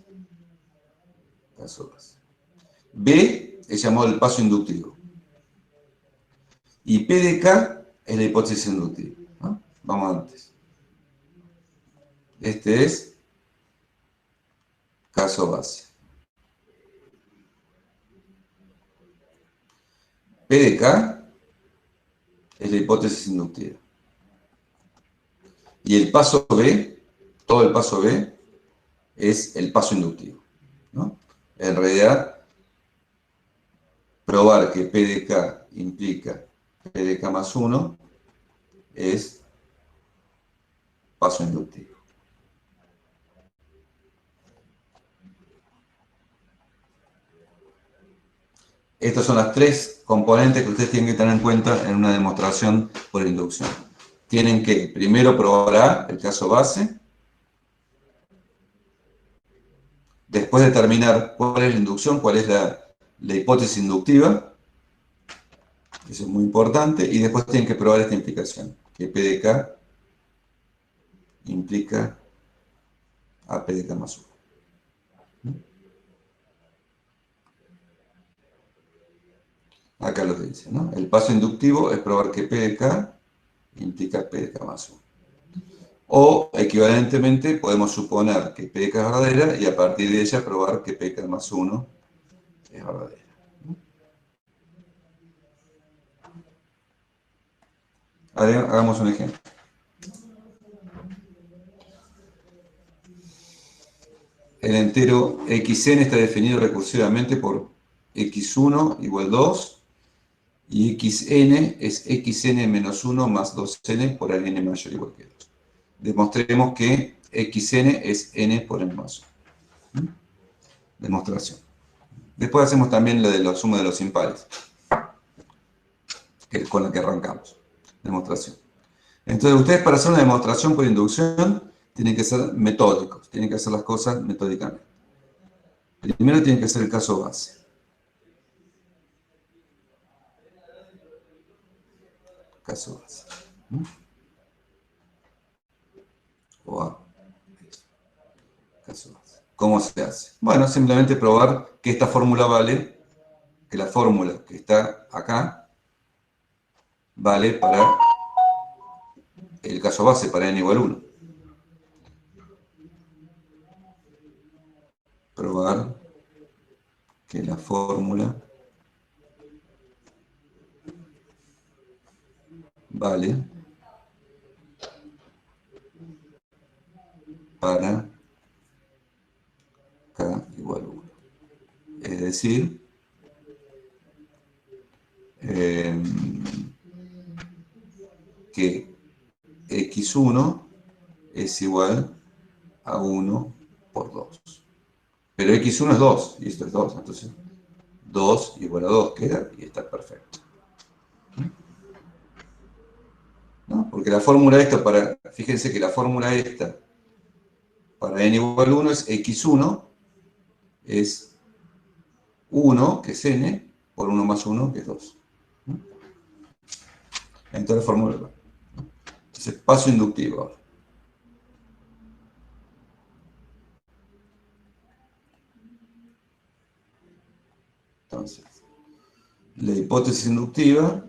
B es llamado el paso inductivo. Y P de K es la hipótesis inductiva, ¿no? Vamos antes. Este es caso base. P de K es la hipótesis inductiva. Y el paso B, todo el paso B, es el paso inductivo, ¿no? En realidad, probar que P de K implica P de K más 1 es paso inductivo. Estas son las tres componentes que ustedes tienen que tener en cuenta en una demostración por inducción. Tienen que primero probar A, el caso base, después determinar cuál es la inducción, cuál es la hipótesis inductiva, eso es muy importante, y después tienen que probar esta implicación, que P de K implica a P de K más 1. Acá lo que dice, ¿no? El paso inductivo es probar que P de K implica P de K más 1. O, equivalentemente, podemos suponer que P de K es verdadera y a partir de ella probar que P de K más 1 es verdadera. Hagamos un ejemplo. El entero xn está definido recursivamente por x1 igual 2 y xn es xn menos 1 más 2n por n mayor o igual que 2. Demostremos que xn es n por n más 1. Demostración. Después hacemos también la de la suma de los impares, con la que arrancamos. Demostración. Entonces, ustedes para hacer una demostración por inducción tienen que ser metódicos, tienen que hacer las cosas metódicamente. Primero tienen que hacer el caso base. Caso base. O A. Caso base. ¿Cómo se hace? Bueno, simplemente probar que esta fórmula vale, que la fórmula que está acá vale para el caso base, para n igual 1. Probar que la fórmula vale para K igual 1. Es decir, que x1 es igual a 1 por 2. Pero x1 es 2, y esto es 2, entonces 2 igual a 2 queda y está perfecto. ¿No? Porque la fórmula esta para, fíjense que la fórmula esta para n igual 1 es x1 es 1, que es n, por 1 más 1, que es 2. Entonces la fórmula. Entonces, paso inductivo ahora. Entonces, la hipótesis inductiva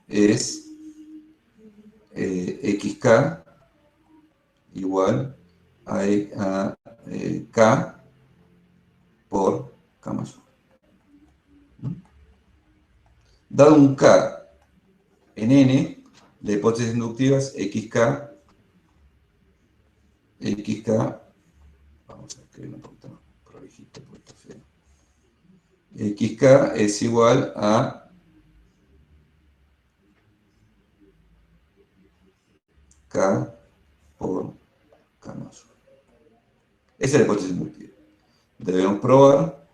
es xk igual a k por k más 1. Dado un k en n, la hipótesis inductiva es xk xk, vamos a escribir un poquito más prolijito porque está feo. Xk es igual a K por K más 1. Esa es la hipótesis inductiva. Debemos probar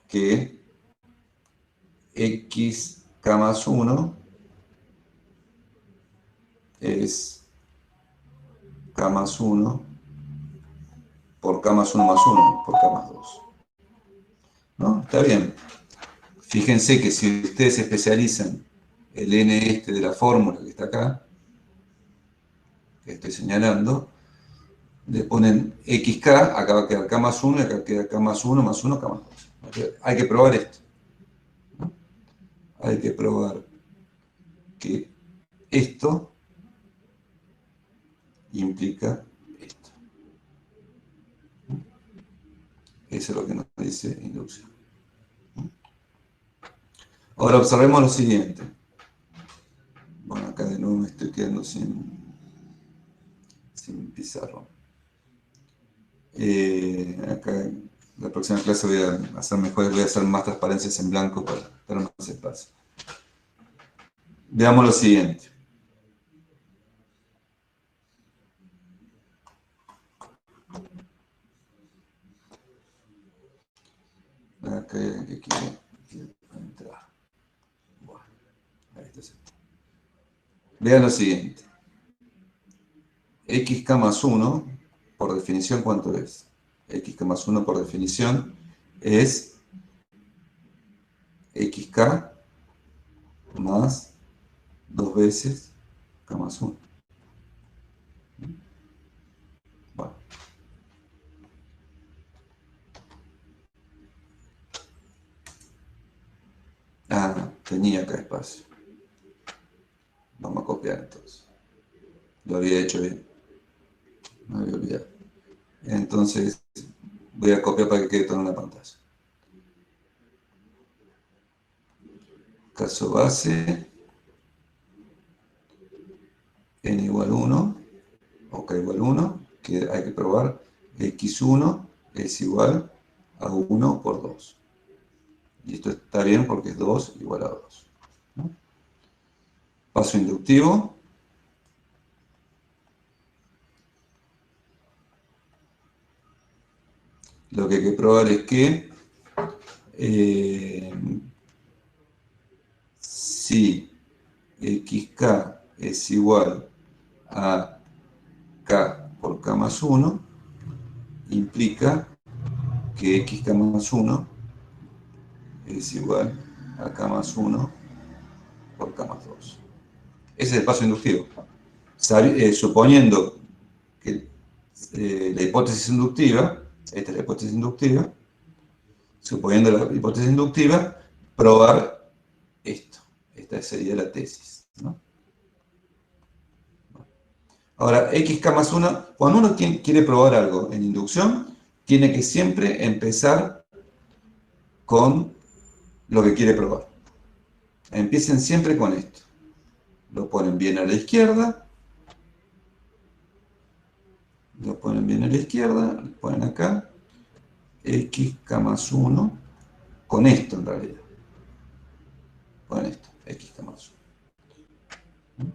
que xk más 1 es K más 1 por K más 1 más 1 por K más 2. ¿No? Está bien. Fíjense que si ustedes especializan el n este de la fórmula que está acá, que estoy señalando, le ponen xk, acá va a quedar K más 1 y acá queda K más 1 más 1, K más 2. Hay que probar esto. ¿No? Hay que probar que esto implica esto. Eso es lo que nos dice inducción. Ahora observemos lo siguiente. Bueno, acá de nuevo me estoy quedando sin pizarro. Acá en la próxima clase voy a hacer mejores, voy a hacer más transparencias en blanco para más espacio. Veamos lo siguiente. Acá que quiero entrar. Bueno, ahí está. Vean lo siguiente. Xk más 1, por definición, ¿cuánto es? Xk más 1 por definición es xk más 2 veces k más 1. Bueno. Ah, tenía acá espacio. Vamos a copiar entonces. Lo había hecho bien. Me había olvidado. Entonces, voy a copiar para que quede todo en la pantalla. Caso base, n igual 1, o k igual 1, que hay que probar, x1 es igual a 1 por 2. Y esto está bien porque es 2 igual a 2. ¿No? Paso inductivo. Lo que hay que probar es que si xk es igual a k por k más 1, implica que xk más 1 es igual a k más 1 por k más 2. Ese es el paso inductivo. Suponiendo que la hipótesis inductiva, esta es la hipótesis inductiva, suponiendo la hipótesis inductiva, probar esto. Esta sería la tesis, ¿no? Ahora, xk más 1, cuando uno quiere probar algo en inducción, tiene que siempre empezar con lo que quiere probar. Empiecen siempre con esto. Lo ponen bien a la izquierda. Lo ponen bien a la izquierda. Lo ponen acá. Xk más 1. Con esto en realidad. Con esto. Xk más 1.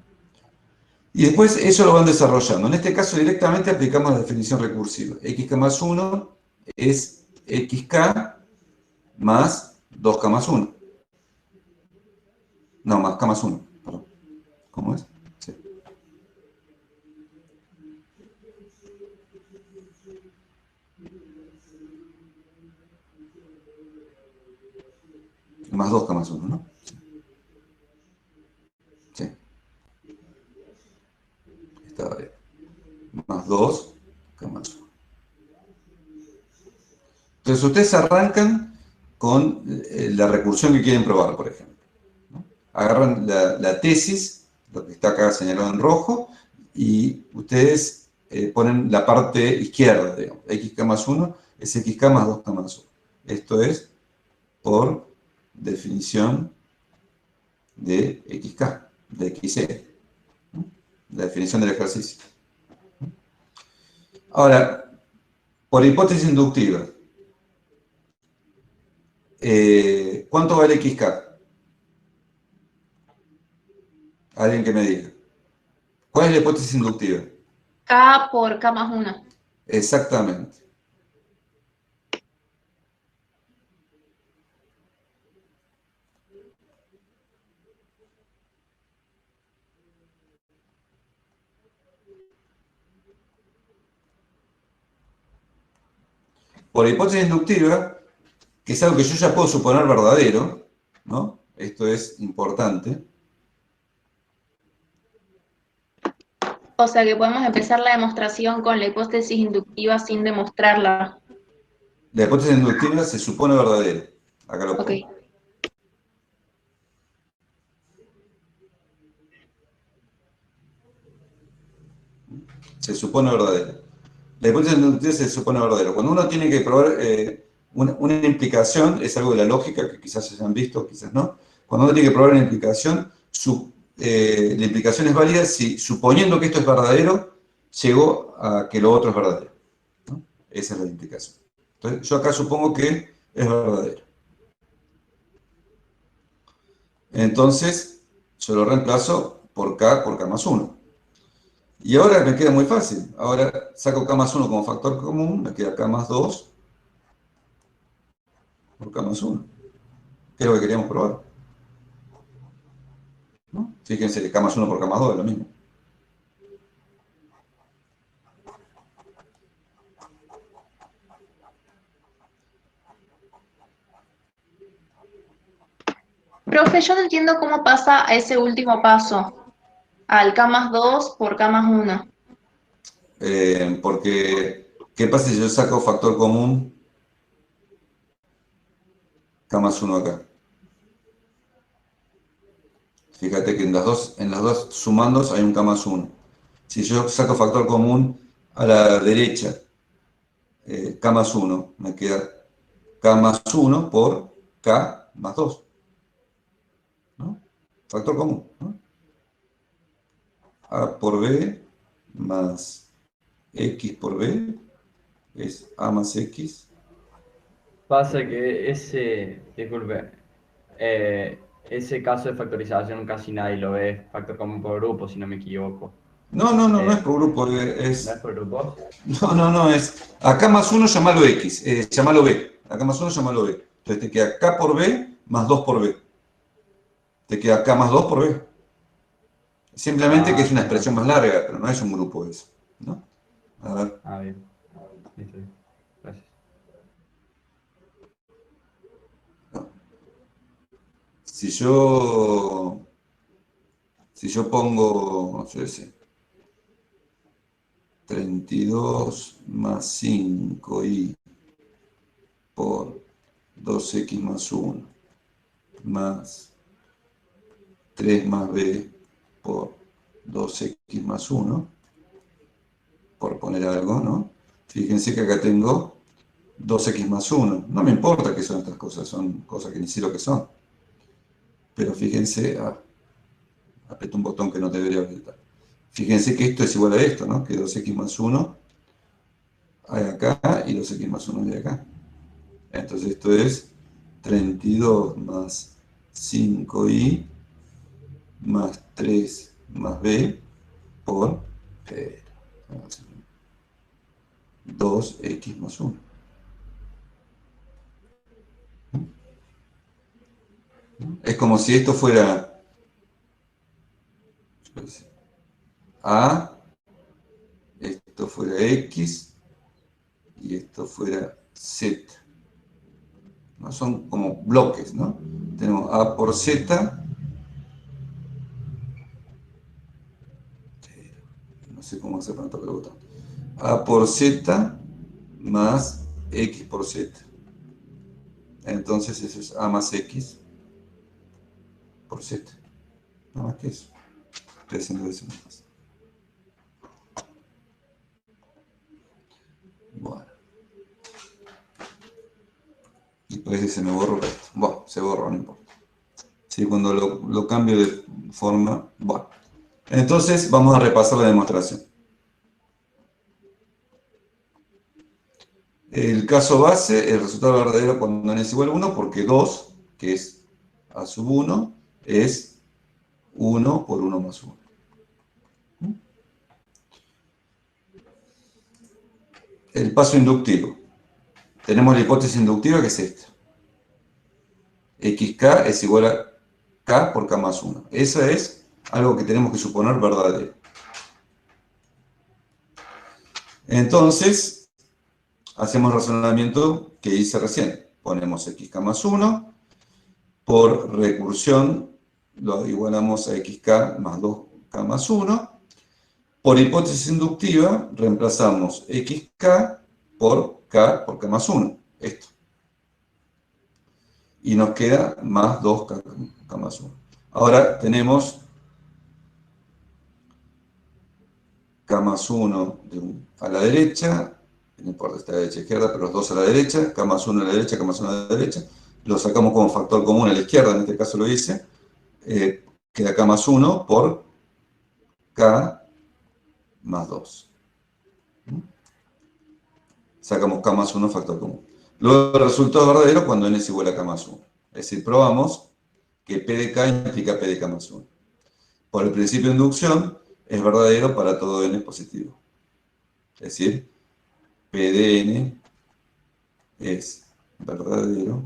Y después eso lo van desarrollando. En este caso directamente aplicamos la definición recursiva. Xk más 1 es xk más 2k más 1. No, más k más 1. Perdón. ¿Cómo es? Sí. Más 2k más 1, ¿no? Sí. Estaba bien. Más 2k más 1. Entonces ustedes arrancan con la recursión que quieren probar, por ejemplo. ¿No? Agarran la tesis, lo que está acá señalado en rojo, y ustedes ponen la parte izquierda, digamos. Xk más 1 es xk más 2k más 1. Esto es por definición de XK, de XE, la definición del ejercicio. Ahora, por hipótesis inductiva, ¿cuánto vale XK? Alguien que me diga. ¿Cuál es la hipótesis inductiva?
K por K más 1.
Exactamente. Por hipótesis inductiva, que es algo que yo ya puedo suponer verdadero, ¿no? Esto es importante.
O sea que podemos empezar la demostración con la hipótesis inductiva sin demostrarla.
La hipótesis inductiva se supone verdadera. Acá lo
Ok.
pongo. Se supone verdadera. La hipótesis inductiva se supone verdadera. Cuando uno tiene que probar una implicación, es algo de la lógica que quizás hayan visto, quizás no. Cuando uno tiene que probar una implicación, la implicación es válida si, suponiendo que esto es verdadero, llegó a que lo otro es verdadero, ¿no? Esa es la implicación. Entonces, yo acá supongo que es verdadero. Entonces, yo lo reemplazo por K más 1. Y ahora me queda muy fácil. Ahora saco K más 1 como factor común, me queda K más 2 por K más 1. ¿Qué es lo que queríamos probar? ¿No? Fíjense que K más 1 por K más 2 es lo mismo.
Profe, yo no entiendo cómo pasa a ese último paso, al K más 2 por K más 1.
Porque, ¿qué pasa si yo saco factor común K más 1 acá? Fíjate que en las dos sumandos hay un K más 1. Si yo saco factor común a la derecha, K más 1, me queda K más 1 por K más 2. ¿No? Factor común, ¿no? A por B más X por B es A más X.
Pasa que disculpe, ese caso de factorización casi nadie lo ve, factor común por grupo, si no me equivoco.
No es
Eh,
por grupo,
¿No es
es...
por grupos?
No, es... Acá más 1 llamalo X, llamalo B. Acá más 1 llamalo B. Entonces te queda K por B más 2 por B. Te queda K más 2 por B. Simplemente que es
Ah,
una
ah,
expresión más larga, pero no es un grupo eso, ¿no? A ver.
bien. Listo. Gracias.
Si yo... Si yo pongo, yo sé, 32 más 5y por 2x más 1 más 3 más b por 2x más 1, por poner algo, ¿no? Fíjense que acá tengo 2x más 1. No me importa qué son estas cosas, son cosas que ni sé lo que son. Pero fíjense, aprieto un botón que no debería apretar. Fíjense que esto es igual a esto, ¿no? Que 2x más 1 hay acá y 2x más 1 hay acá. Entonces esto es 32 más 5y más 3 más b por 2x más 1. Es como si esto fuera a, esto fuera x y esto fuera z. ¿No? Son como bloques, ¿no? Tenemos a por z, no sé cómo hacer para tocar el botón, a por z más x por z. Entonces eso es a más x por z. Nada más que eso. Estoy haciendo eso más. Bueno. Y parece que se me borró esto. Bueno, se borró, no importa. Sí, cuando lo cambio de forma, bueno. Entonces vamos a repasar la demostración. El caso base, el resultado verdadero cuando n es igual a 1, porque 2, que es a sub 1, es 1 por 1 más 1. El paso inductivo. Tenemos la hipótesis inductiva que es esta. xk es igual a k por k más 1. Eso es algo que tenemos que suponer verdadero. Entonces, hacemos el razonamiento que hice recién. Ponemos xk más 1, por recursión lo igualamos a xk más 2k más 1. Por hipótesis inductiva, reemplazamos xk por k más 1. Esto. Y nos queda más 2k más 1. Ahora tenemos k más 1 a la derecha, no importa si está a la derecha o izquierda, pero los dos a la derecha, k más 1 a la derecha, k más 1 a la derecha, lo sacamos como factor común a la izquierda, en este caso lo hice, queda k más 1 por k más 2. Sacamos k más 1 factor común. Luego el resultado verdadero cuando n es igual a k más 1. Es decir, probamos que p de k implica p de k más 1. Por el principio de inducción, es verdadero para todo n positivo. Es decir, p de n es verdadero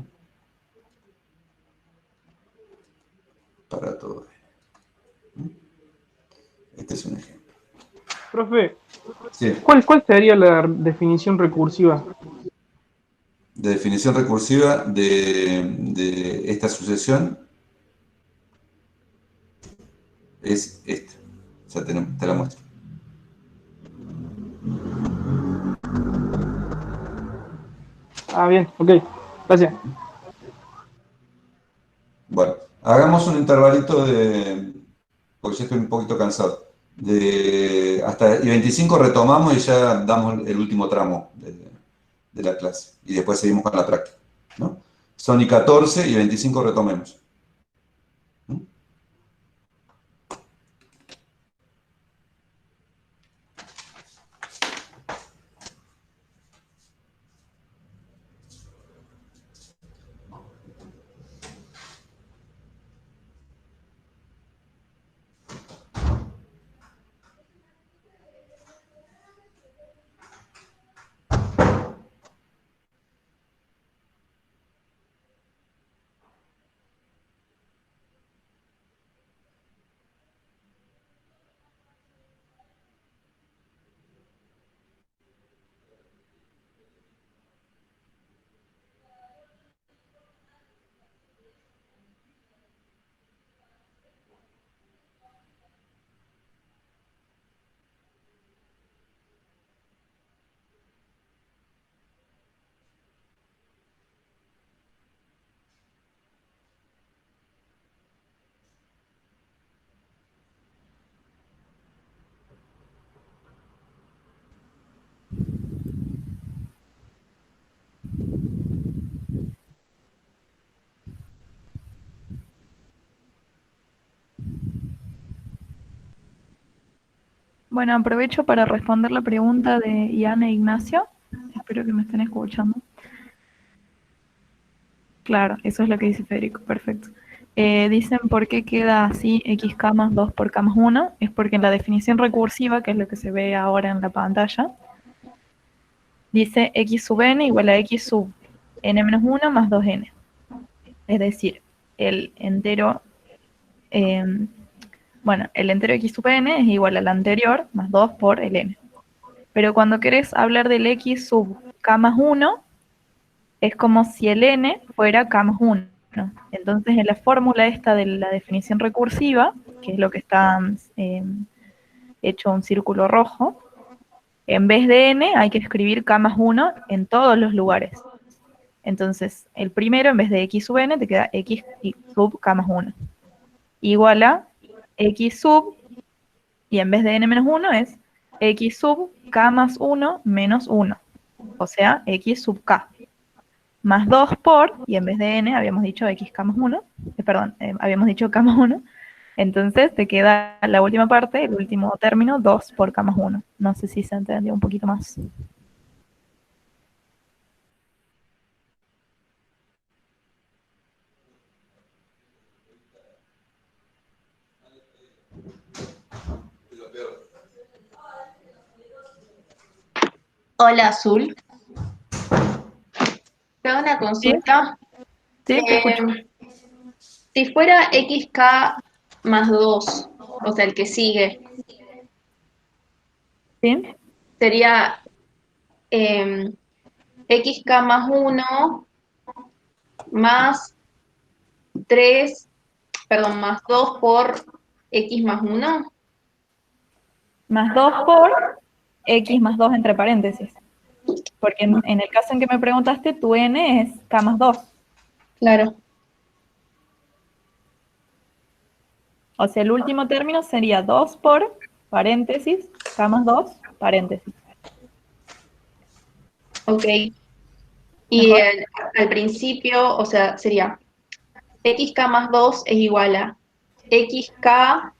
para todo n. Este es un ejemplo.
Profe,
Sí.
¿cuál sería la definición recursiva?
De definición recursiva de esta sucesión es esta. Ya te la muestro.
Ah, bien, ok, gracias.
Bueno, hagamos un intervalito porque ya estoy un poquito cansado. Hasta y 25 retomamos y ya damos el último tramo de la clase. Y después seguimos con la práctica, ¿no? Son y 14 y 25 retomemos. ¿Mm?
Bueno, aprovecho para responder la pregunta de Ian e Ignacio. Espero que me estén escuchando. Claro, eso es lo que dice Federico, perfecto. Dicen por qué queda así xk más 2 por k más 1. Es porque en la definición recursiva, que es lo que se ve ahora en la pantalla, dice x sub n igual a x sub n menos 1 más 2n. Es decir, el entero, el entero x sub n es igual al anterior más 2 por el n. Pero cuando querés hablar del x sub k más 1, es como si el n fuera k más 1. Entonces, en la fórmula esta de la definición recursiva, que es lo que está hecho un círculo rojo, en vez de n hay que escribir k más 1 en todos los lugares. Entonces, el primero, en vez de x sub n, te queda x sub k más 1. Igual a x sub, y en vez de n menos 1 es x sub k más 1 menos 1. O sea, x sub k. más 2 por, y en vez de n habíamos dicho xk más 1, perdón, habíamos dicho k más 1, entonces te queda la última parte, el último término, 2 por k más 1. No sé si se entendió un poquito más.
Hola, Azul. Te hago una
¿Sí?
consulta.
Sí, te escucho.
Si fuera xk más 2, o sea, el que sigue,
¿Sí?
sería xk más 1 más 3, perdón, más 2 por x más 1.
Más 2 por x más 2 entre paréntesis. Porque en el caso en que me preguntaste, tu n es k más 2.
Claro.
O sea, el último término sería 2 por paréntesis, k más 2, paréntesis.
Ok. Y
¿Mejor?
al principio, o sea, sería xk más 2 es igual a xk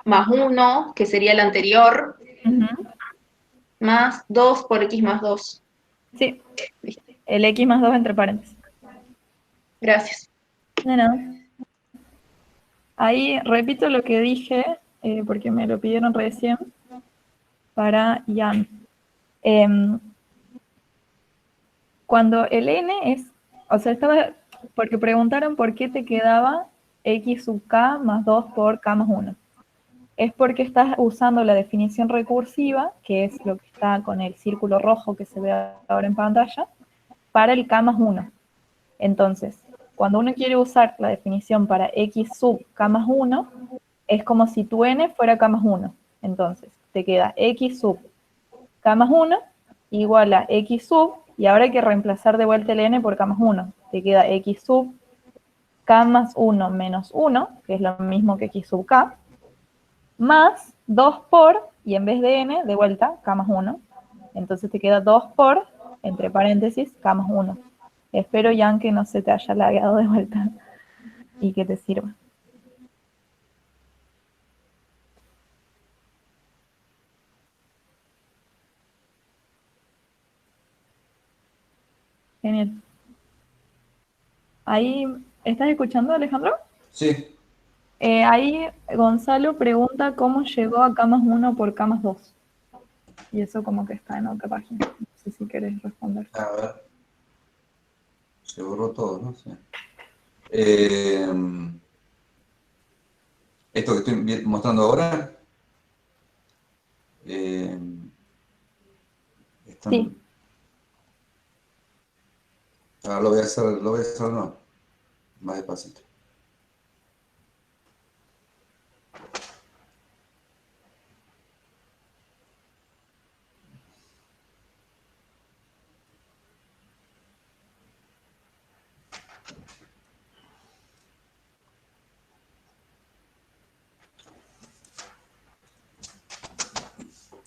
más 1, que sería el anterior,
Ujú.
más 2 por x más 2.
Sí, el x más 2 entre paréntesis.
Gracias.
De nada. Ahí repito lo que dije, porque me lo pidieron recién, para Jan. Cuando el n es, o sea, estaba, porque preguntaron por qué te quedaba x sub k más 2 por k más 1. Es porque estás usando la definición recursiva, que es lo que está con el círculo rojo que se ve ahora en pantalla, para el k más 1. Entonces, cuando uno quiere usar la definición para x sub k más 1, es como si tu n fuera k más 1. Entonces, te queda x sub k más 1 igual a x sub, y ahora hay que reemplazar de vuelta el n por k más 1. Te queda x sub k más 1 menos 1, que es lo mismo que x sub k, más 2 por, y en vez de n, de vuelta, k más 1. Entonces te queda 2 por, entre paréntesis, k más 1. Espero, Jan, que no se te haya lagueado de vuelta y que te sirva. Genial. Ahí, ¿estás escuchando, Alejandro?
Sí,
Ahí Gonzalo pregunta cómo llegó a k más 1 por k más 2. Y eso como que está en otra página. No sé si querés responder.
a ver, se borró todo, ¿no? Sí. Eh, esto que estoy mostrando ahora, eh,
Sí.
ahora lo voy a hacer no, más despacito.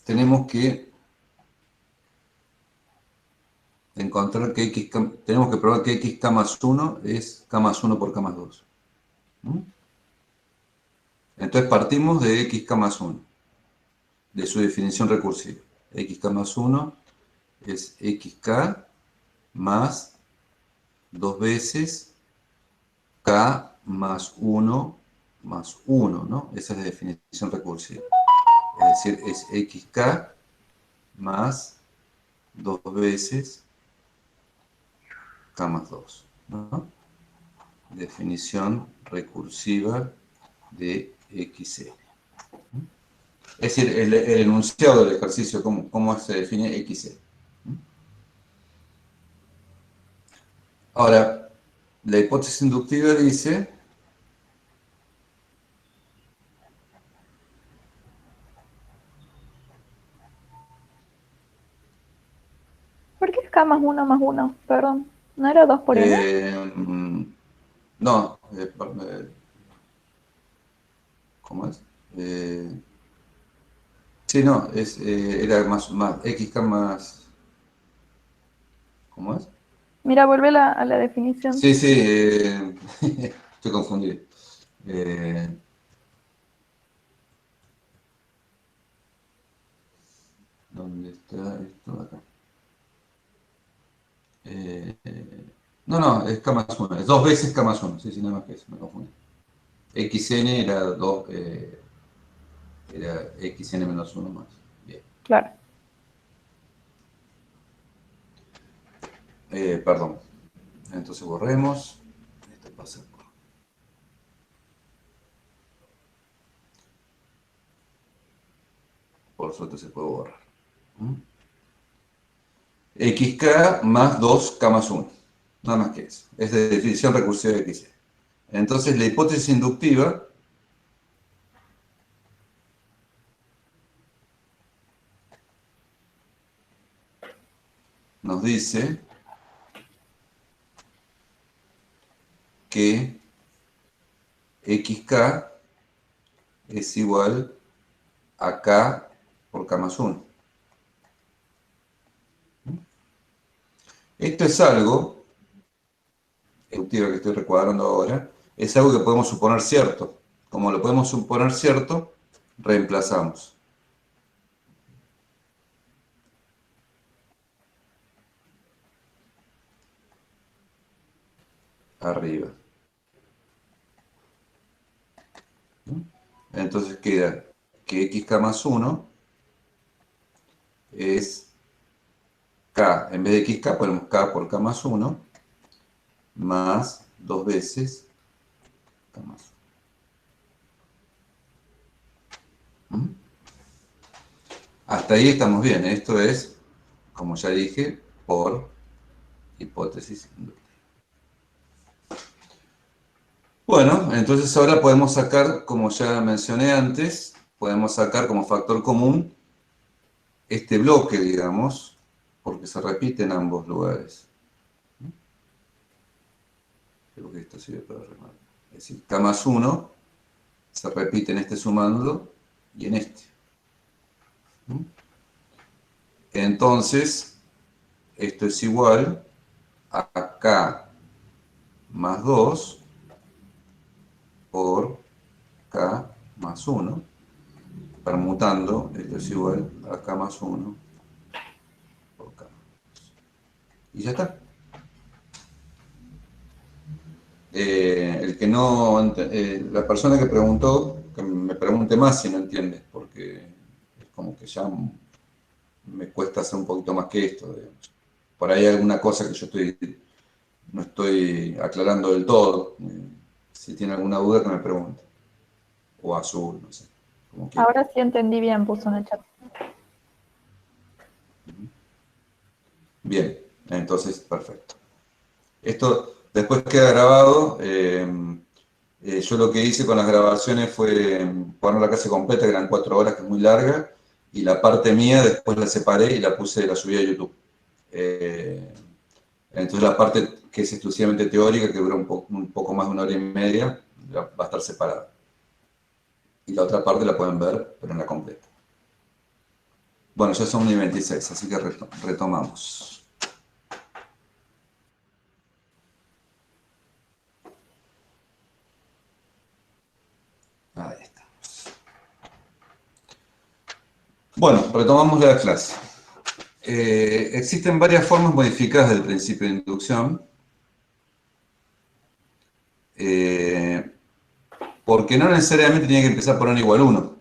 Tenemos que encontrar que tenemos que probar que xk más 1 es k más 1 por k más 2. ¿Mm? Entonces partimos de xk más 1, de su definición recursiva. Xk más 1 es xk más 2 veces k más 1 más 1, ¿no? Esa es la definición recursiva. Es decir, es xk más 2 veces k más 2, ¿no? Definición recursiva de xn. Es decir, el enunciado del ejercicio, cómo se define xn. Ahora, la hipótesis inductiva dice
¿Por qué es k más 1 más 1? Perdón. ¿No era 2 por n?
no, ¿cómo es? Sí, no, era más xk más, ¿cómo es?
Mira, vuelve a la definición.
Sí, sí, estoy confundido. Eh, ¿Dónde está esto? Acá. No, es K más 1, es 2 veces K más 1, sí, sí, nada más que eso, me confundí. XN era, era XN menos 1 más. Bien.
Claro.
Perdón. Entonces borremos. Esto pasa por suerte se puede borrar. XK más 2K más 1. Nada más que eso. Es de definición recursiva de XC. Entonces la hipótesis inductiva nos dice que XK es igual a K por K más 1. Esto es algo, inductiva que estoy recuadrando ahora, es algo que podemos suponer cierto. Como lo podemos suponer cierto, reemplazamos. Arriba. Entonces queda que XK más 1 es K, en vez de XK ponemos K por K más 1, más 2 veces K más 1. Hasta ahí estamos bien, esto es, como ya dije, por hipótesis inductiva. Bueno, entonces ahora podemos sacar, como ya mencioné antes, podemos sacar como factor común este bloque, digamos, porque se repite en ambos lugares. Creo que esto sirve para remarcar. Es decir, K más 1 se repite en este sumando y en este. Entonces, esto es igual a K más 2 por K más 1, permutando, esto es igual a K más 1 por K. Y ya está. El que no, la persona que preguntó, que me pregunte más si no entiende, porque es como que ya me cuesta hacer un poquito más que esto. Digamos. Por ahí hay alguna cosa que yo no estoy aclarando del todo. Si tiene alguna duda que me pregunte. O azul, no sé. Como quiera.
Ahora sí entendí bien, puso en el chat.
Bien, entonces, perfecto. Esto después queda grabado. Yo lo que hice con las grabaciones fue poner la clase completa, que eran 4 horas, que es muy larga, y la parte mía después la separé y la subí a YouTube. Entonces la parte que es exclusivamente teórica, que dura un poco más de 1 hora y media, va a estar separada. Y la otra parte la pueden ver, pero en la completa. Bueno, ya son 1:26, así que retomamos. Ahí está. Bueno, retomamos la clase. Existen varias formas modificadas del principio de inducción, porque no necesariamente tiene que empezar por n igual 1.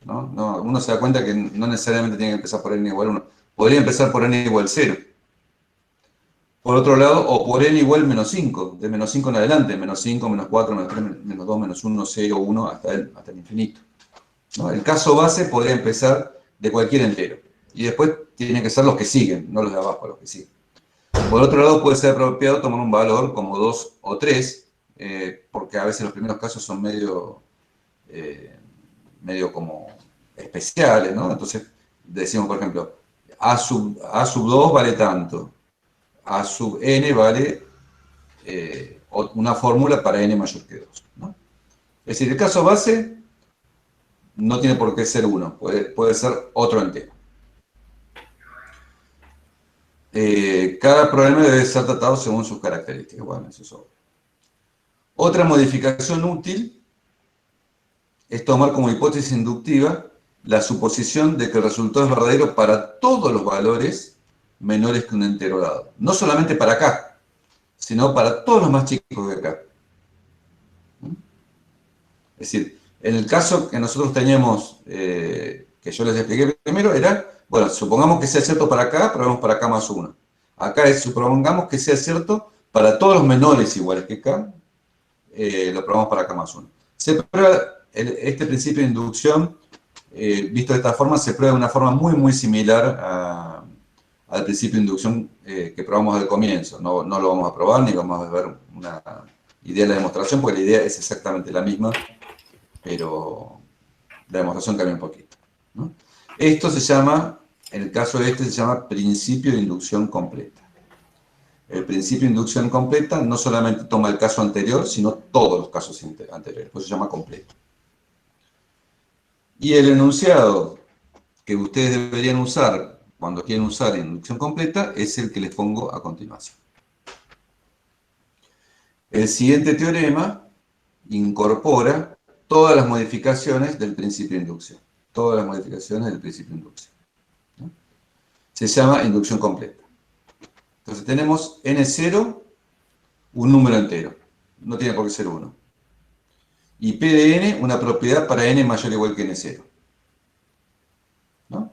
¿No? Uno se da cuenta que no necesariamente tiene que empezar por n igual 1. Podría empezar por n igual 0. Por otro lado, o por n igual menos 5, de menos 5 en adelante, menos 5, menos 4, menos 3, menos 2, menos 1, 0, 1, hasta el infinito. ¿No? El caso base podría empezar de cualquier entero. Y después tienen que ser los que siguen, no los de abajo, los que siguen. Por otro lado, puede ser apropiado tomar un valor como 2 o 3, porque a veces los primeros casos son medio como especiales, ¿no? Entonces, decimos, por ejemplo, A sub 2 vale tanto, A sub n vale una fórmula para n mayor que 2, ¿no? Es decir, el caso base no tiene por qué ser 1, puede ser otro entero. cada problema debe ser tratado según sus características. Bueno, eso es obvio. Otra modificación útil es tomar como hipótesis inductiva la suposición de que el resultado es verdadero para todos los valores menores que un entero dado. No solamente para acá, sino para todos los más chicos de acá. Es decir, en el caso que nosotros teníamos, que yo les expliqué primero, era, bueno, supongamos que sea cierto para acá, probemos para acá más 1. Acá es, supongamos que sea cierto para todos los menores iguales que acá, lo probamos para acá más 1. Se prueba este principio de inducción, visto de esta forma, se prueba de una forma muy, muy similar al principio de inducción que probamos al comienzo. No lo vamos a probar ni vamos a ver una idea de la demostración, porque la idea es exactamente la misma, pero la demostración cambia un poquito, ¿no? Esto se llama, en el caso de este, se llama principio de inducción completa. El principio de inducción completa no solamente toma el caso anterior, sino todos los casos anteriores, pues se llama completo. Y el enunciado que ustedes deberían usar cuando quieren usar inducción completa es el que les pongo a continuación. El siguiente teorema incorpora todas las modificaciones del principio de inducción. Todas las modificaciones del principio de inducción, ¿no? Se llama inducción completa. Entonces tenemos n0, un número entero. No tiene por qué ser 1. Y P de n, una propiedad para n mayor o igual que n0. ¿No?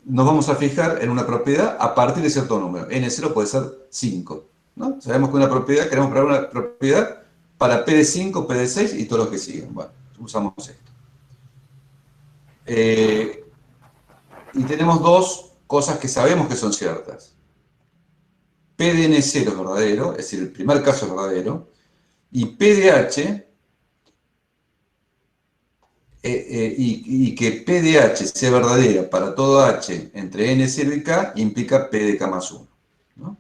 Nos vamos a fijar en una propiedad a partir de cierto número. n0 puede ser 5. ¿No? Sabemos que una propiedad, queremos probar una propiedad para P de 5, P de 6 y todos los que siguen. Bueno, usamos esto. Y tenemos dos cosas que sabemos que son ciertas. P de n0 es verdadero, es decir, el primer caso es verdadero, y P de h, y que P de h sea verdadera para todo h entre n0 y k, implica P de k más 1. ¿No?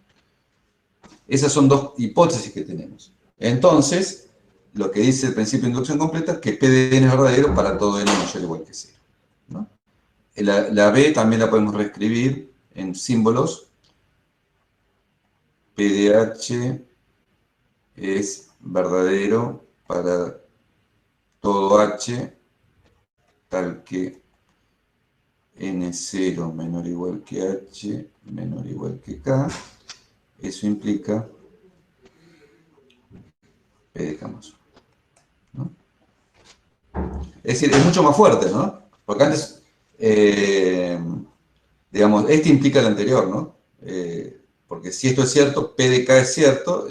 Esas son dos hipótesis que tenemos. Entonces, lo que dice el principio de inducción completa es que P de n es verdadero para todo n mayor o igual que 0. ¿No? La B también la podemos reescribir en símbolos. P de h es verdadero para todo h tal que n0 menor o igual que h menor o igual que k. Eso implica P de k más 1. ¿No? Es decir, es mucho más fuerte, ¿no? Porque antes, digamos, este implica el anterior, ¿no? Porque si esto es cierto, P de k es cierto,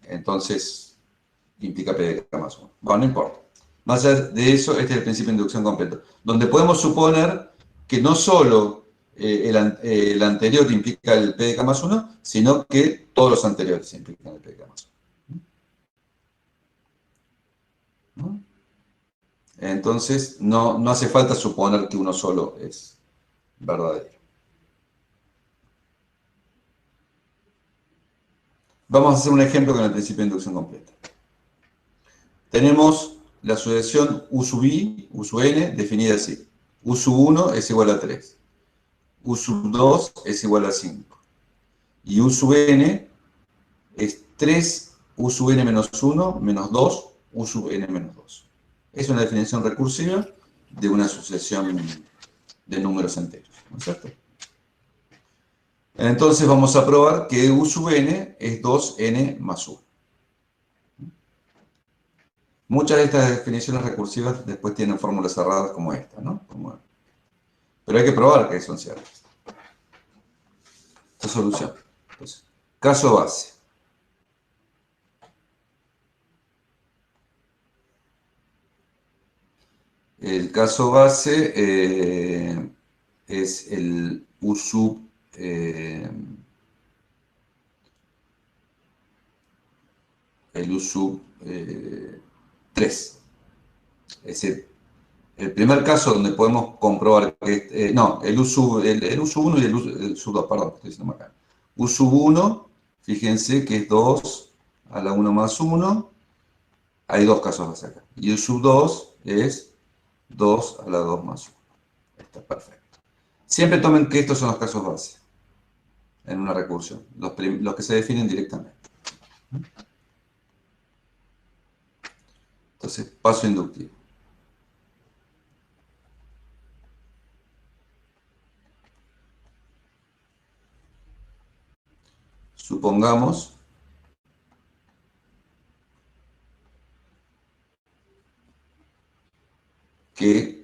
entonces implica P de k más 1. Bueno, no importa. Más allá de eso, este es el principio de inducción completo, donde podemos suponer que no solo el anterior implica el P de k más 1, sino que todos los anteriores implican el P de k más 1. ¿No? Entonces, no hace falta suponer que uno solo es verdadero. Vamos a hacer un ejemplo con el principio de inducción completa. Tenemos la sucesión U sub i, U sub n, definida así. U sub 1 es igual a 3. U sub 2 es igual a 5. Y U sub n es 3 U sub n menos 1 menos 2 U sub n menos 2. Es una definición recursiva de una sucesión de números enteros, ¿no es cierto? Entonces vamos a probar que U sub n es 2n más 1. Muchas de estas definiciones recursivas después tienen fórmulas cerradas como esta, ¿no? Pero hay que probar que son ciertas. Esta es solución. Entonces, caso base. El caso base es el U sub 3. Es decir, el primer caso donde podemos comprobar que... no, el U sub 1 y el U sub 2, perdón, estoy diciendo acá. U sub 1, fíjense que es 2 a la 1 más 1. Hay dos casos base acá. Y U sub 2 es 2 a la 2 más 1. Está perfecto. Siempre tomen que estos son los casos base en una recursión, los que se definen directamente. Entonces, paso inductivo. Supongamos que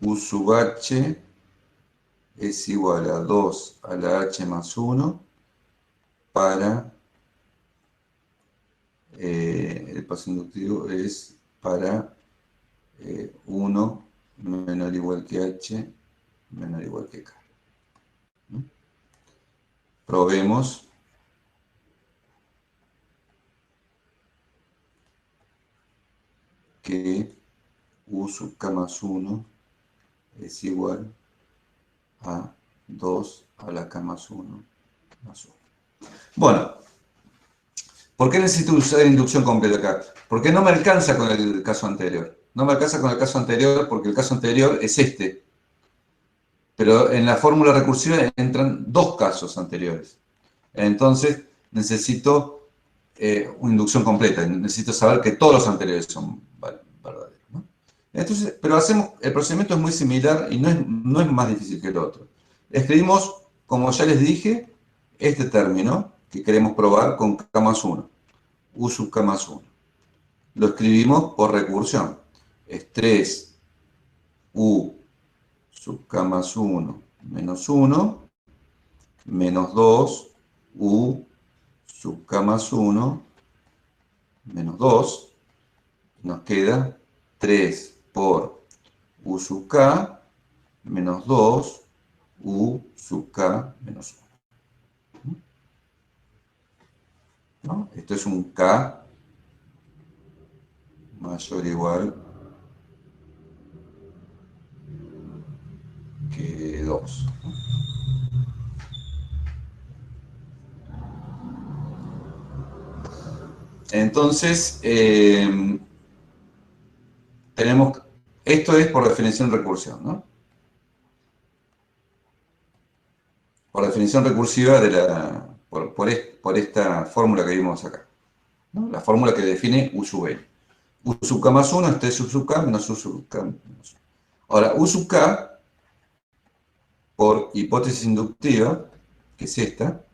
U sub h es igual a 2 a la h más 1 para, el paso inductivo es para 1 menor o igual que h menor o igual que k. ¿No? Probemos que U sub k más 1 es igual a 2 a la k más 1 más 1. Bueno, ¿por qué necesito usar inducción completa acá? Porque no me alcanza con el caso anterior. No me alcanza con el caso anterior porque el caso anterior es este. Pero en la fórmula recursiva entran dos casos anteriores. Entonces necesito una inducción completa. Necesito saber que todos los anteriores son verdaderos, ¿no? Entonces, pero el procedimiento es muy similar y no es más difícil que el otro. Escribimos, como ya les dije, este término que queremos probar con k más 1. U sub k más 1. Lo escribimos por recursión. Es 3U sub k más 1 menos 1 menos 2U sub k más 1 menos 2. Nos queda 3 por U sub k menos 2U sub k menos 1. ¿No? Esto es un k mayor o igual que 2. Entonces, tenemos, esto es por definición recursión, ¿no? Por definición recursiva por esta fórmula que vimos acá, ¿no? La fórmula que define U sub n. U sub k más 1 es 3 sub k menos U sub k menos 1. Ahora, U sub k, por hipótesis inductiva, que es esta,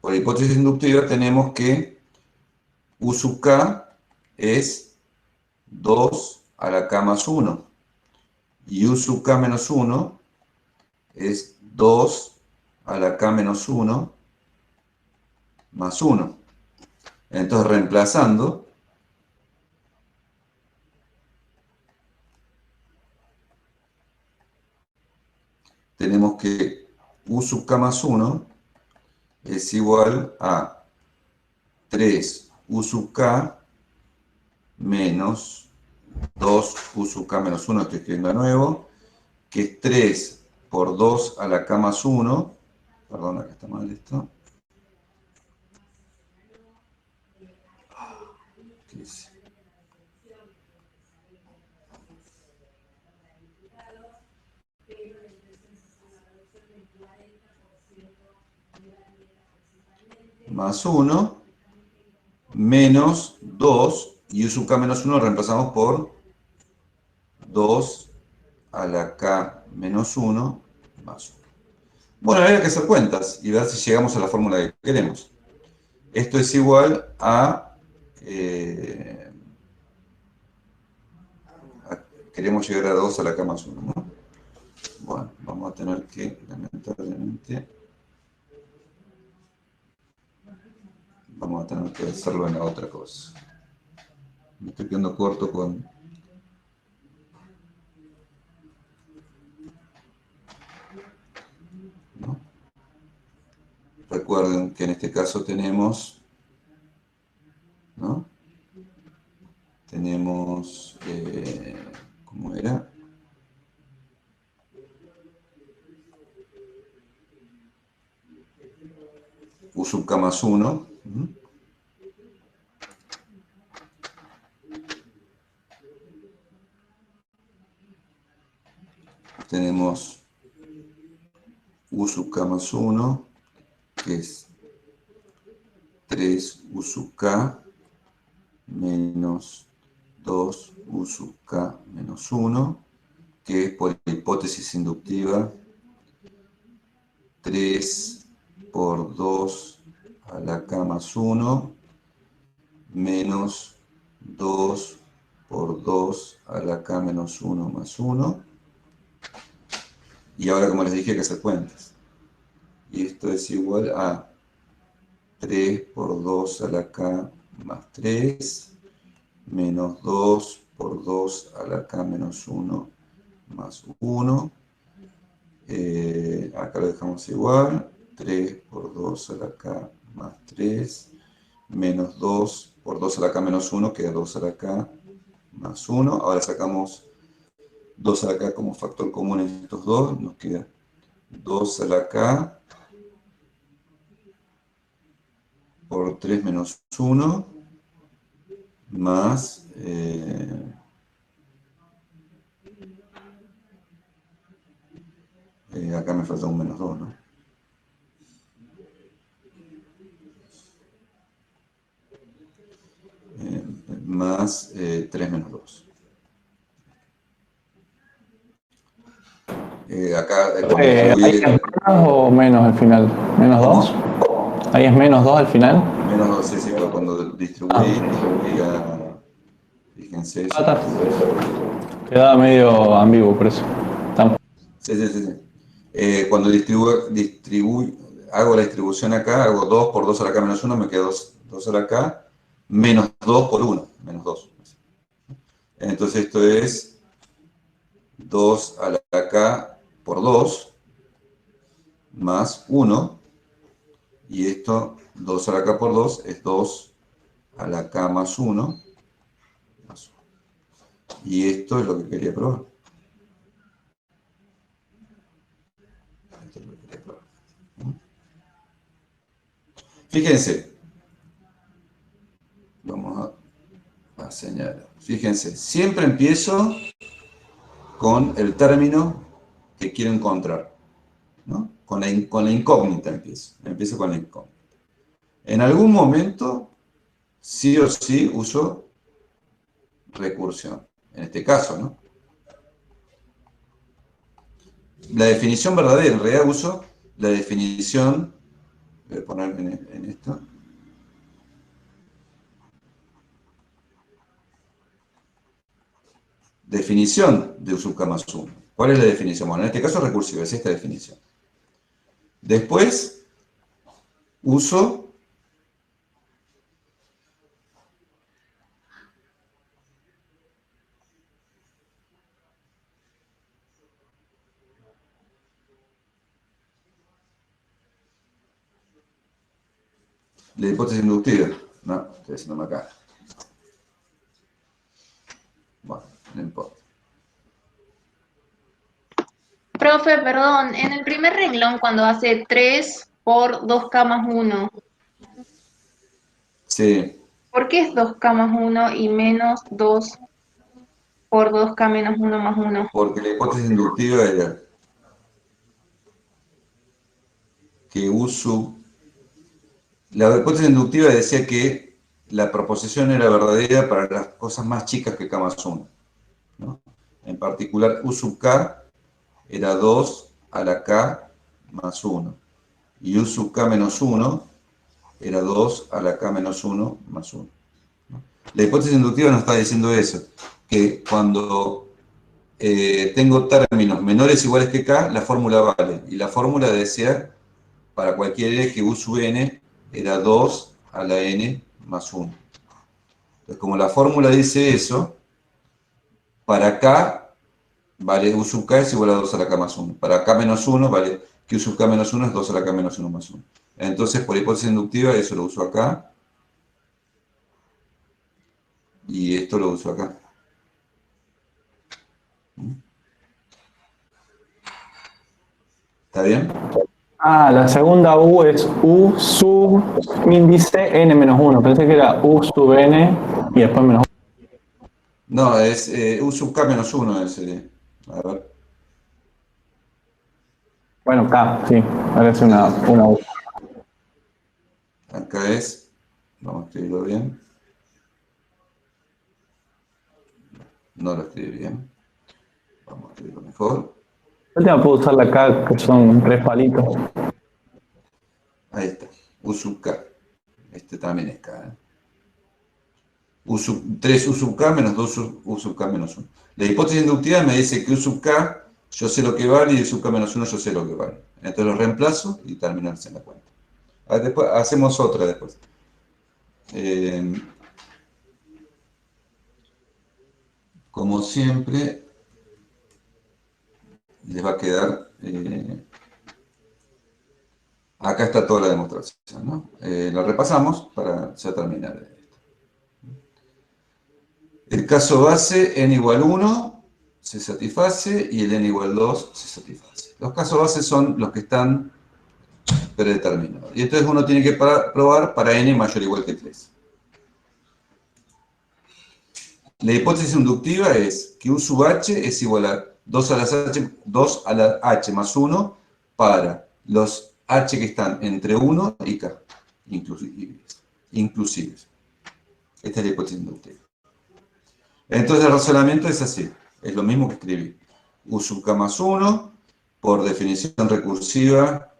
por hipótesis inductiva tenemos que U sub k es 2 a la k más 1 y U sub k menos 1 es 2 a la k menos 1 más 1. Entonces, reemplazando, tenemos que U sub k más 1 es igual a 3U sub k menos 2U sub k menos 1, estoy escribiendo de nuevo, que es 3 por 2 a la k más 1, perdón, acá está mal esto, ¿qué dice? Más 1, menos 2, y U sub k menos 1 lo reemplazamos por 2 a la k menos 1 más 1. Bueno, habría que hacer cuentas y ver si llegamos a la fórmula que queremos. Esto es igual queremos llegar a 2 a la k más 1, ¿no? Bueno, vamos a tener que, lamentablemente, vamos a tener que hacerlo en la otra cosa. Me estoy quedando corto con... ¿no? Recuerden que en este caso tenemos... ¿no? Tenemos... ¿cómo era? U sub k más 1. menos u sub k más 1, que es 3u sub k menos 2u sub k menos 1, que es por hipótesis inductiva 3 por 2 a la k más 1 menos 2 por 2 a la k menos 1 más 1. Y ahora, como les dije, hay que hacer cuentas. Y esto es igual a 3 por 2 a la k más 3 menos 2 por 2 a la k menos 1 más 1. Acá lo dejamos igual. 3 por 2 a la k más 3 menos 2 por 2 a la k menos 1 queda 2 a la k más 1. Ahora sacamos 2 a la k como factor común en estos dos. Nos queda 2 a la k por 3 menos 1 más acá me falta un menos 2, ¿no? Más 3 menos 2. Acá cuando
¿Ahí es
distribuí
menos o menos al final? ¿Menos
¿Cómo?
2? ¿Ahí es menos 2 al final?
menos 2, sí, pero cuando distribuía, fíjense eso.
Está. Quedaba medio ambiguo por eso. Estamos.
Sí, sí, sí, sí. Cuando hago la distribución acá, hago 2 por 2 a la k menos 1, me queda 2 a la k, menos 2 por 1, menos 2. Entonces esto es 2 a la k por 2, más 1, y esto, 2 a la k por 2, es 2 a la k más 1, más 1. Y esto es lo que quería probar. Esto es lo que quería probar. Fíjense, vamos a señalar. Fíjense, siempre empiezo con el término que quiero encontrar, ¿no? Con la incógnita empiezo con la incógnita. En algún momento, sí o sí, uso recursión, en este caso, ¿no? La definición verdadera, en realidad uso la definición, voy a poner en esto, definición de U sub k más 1. ¿Cuál es la definición? Bueno, en este caso recursiva, es esta definición. Después, uso la hipótesis inductiva. No, estoy haciéndome acá. Bueno, no importa.
Profe, perdón, en el primer renglón cuando hace 3 por 2k más 1,
Sí,
¿por qué es 2k más 1 y menos 2 por 2k menos 1 más 1?
porque la hipótesis inductiva era que U sub... La hipótesis inductiva decía que la proposición era verdadera para las cosas más chicas que k más 1, ¿no? En particular, U sub k era 2 a la k más 1. Y U sub k menos 1 era 2 a la k menos 1 más 1. ¿No? La hipótesis inductiva nos está diciendo eso, que cuando tengo términos menores o iguales que k, la fórmula vale. Y la fórmula decía, para cualquier n, que U sub n era 2 a la n más 1. Entonces, como la fórmula dice eso, para k vale U sub k es igual a 2 a la k más 1. Para k menos 1 vale que U sub k menos 1 es 2 a la k menos 1 más 1. Entonces, por hipótesis inductiva, eso lo uso acá. Y esto lo uso acá. ¿Está bien?
Ah, la segunda U es U sub índice n menos 1. Pensé que era U sub n y después menos 1.
No, es U sub k menos 1 sería. A ver.
Bueno, K, sí, parece una U.
Acá es, vamos a escribirlo bien. No lo escribí bien. Vamos a escribirlo mejor.
Yo te puedo usar la K, que son 3 palitos.
Ahí está. U sub K. Este también es K. 3 U sub K menos 2 U sub K menos 1. La hipótesis inductiva me dice que U sub K yo sé lo que vale y U sub K menos 1 yo sé lo que vale. Entonces lo reemplazo y termino haciendo la cuenta. Después, hacemos otra después. Como siempre, les va a quedar... acá está toda la demostración, ¿no? La repasamos para ya terminar esto. El caso base n igual 1 se satisface y el n igual 2 se satisface. Los casos base son los que están predeterminados. Y entonces uno tiene que probar para n mayor o igual que 3. La hipótesis inductiva es que U sub h es igual a 2 a la h más 1 para los h que están entre 1 y k, inclusives. Esta es la hipótesis inductiva. Entonces el razonamiento es así, es lo mismo que escribí. U sub k más 1, por definición recursiva,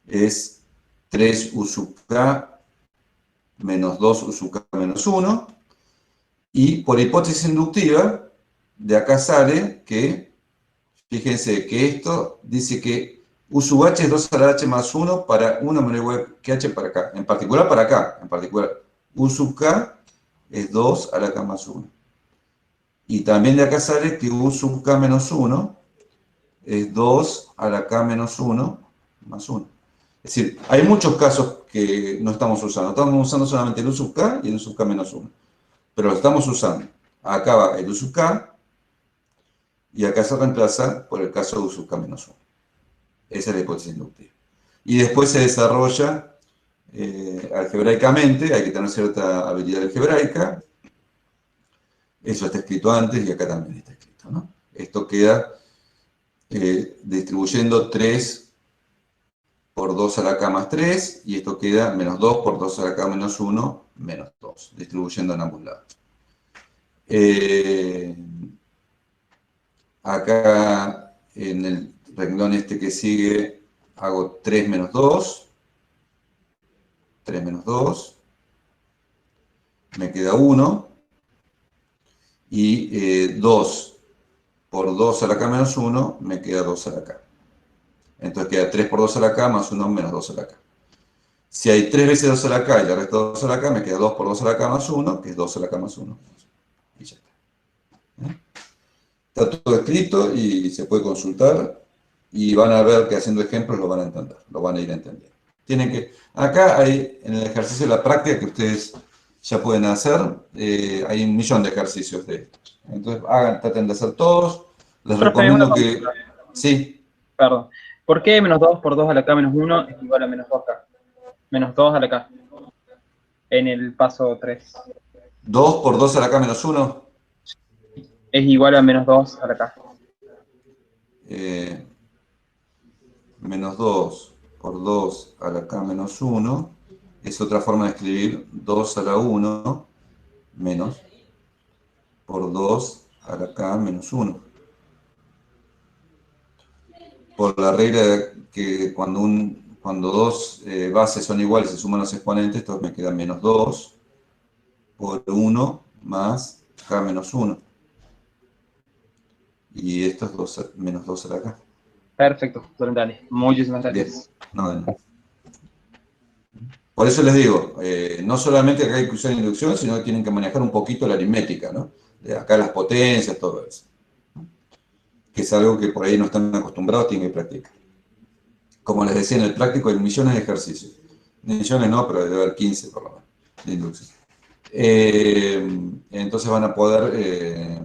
es 3 U sub k menos 2 U sub k menos 1. Y por hipótesis inductiva, de acá sale que, fíjense que esto dice que U sub h es 2 a la h más 1 para 1 menor o igual que h para acá. En particular para acá, en particular. U sub k es 2 a la k más 1. Y también de acá sale que U sub k menos 1 es 2 a la k menos 1 más 1. Es decir, hay muchos casos que no estamos usando. Estamos usando solamente el U sub k y el U sub k menos 1. Pero lo estamos usando. Acá va el U sub k y acá se reemplaza por el caso de U sub k menos 1. Esa es la hipótesis inductiva. Y después se desarrolla algebraicamente, hay que tener cierta habilidad algebraica. Eso está escrito antes y acá también está escrito, ¿no? Esto queda distribuyendo 3 por 2 a la k más 3, y esto queda menos 2 por 2 a la k menos 1, menos 2, distribuyendo en ambos lados. Acá en el renglón este que sigue hago 3 menos 2, 3 menos 2, me queda 1, y 2 por 2 a la k menos 1 me queda 2 a la k. Entonces queda 3 por 2 a la k más 1 menos 2 a la k. Si hay 3 veces 2 a la k y le resto 2 a la k, me queda 2 por 2 a la k más 1, que es 2 a la k más 1. Y ya está. Está todo escrito y se puede consultar, y van a ver que haciendo ejemplos lo van a entender, lo van a ir entendiendo. Acá hay en el ejercicio de la práctica que ustedes ya pueden hacer, hay 1.000.000 de ejercicios de estos. Entonces traten de hacer todos. Les
Profe, una
recomiendo que...
consulta.
Sí,
Perdón. ¿Por qué menos 2 por 2 a la k menos 1 es igual a menos 2k? Menos 2 a la k. En el paso 3.
2 por 2 a la k menos 1.
Es igual a menos 2 a la k.
Menos 2 por 2 a la k menos 1 es otra forma de escribir 2 a la 1 menos por 2 a la k menos 1. Por la regla de que cuando dos bases son iguales se suman los exponentes, entonces me queda menos 2 por 1 más k menos 1. Y esto es menos 2 a la k.
Perfecto, dale. Muchísimas
Bien.
gracias.
No, de nada. Por eso les digo, no solamente acá hay que usar inducción, sino que tienen que manejar un poquito la aritmética, ¿no? De acá las potencias, todo eso. Que es algo que por ahí no están acostumbrados, tienen que practicar. Como les decía, en el práctico hay millones de ejercicios. Millones no, pero debe haber 15 por lo menos, de inducción. Entonces van a poder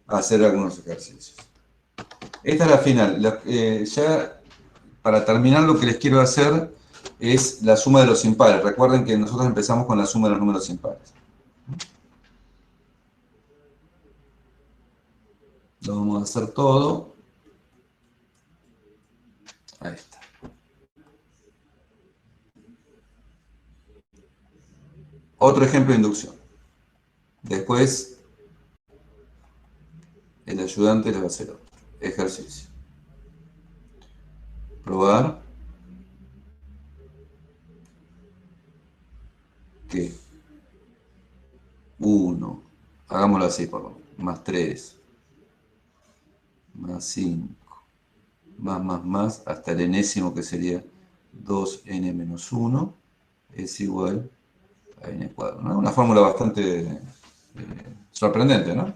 hacer algunos ejercicios. Esta es la final. Ya para terminar, lo que les quiero hacer es la suma de los impares. Recuerden que nosotros empezamos con la suma de los números impares. Lo vamos a hacer todo. Otro ejemplo de inducción. Después, el ayudante les va a hacer otro ejercicio. Probar que 1, hagámoslo así por lo menos, más 3, más 5, más, hasta el enésimo que sería 2n menos 1 es igual a n cuadrado, ¿no? Una fórmula bastante sorprendente, ¿no?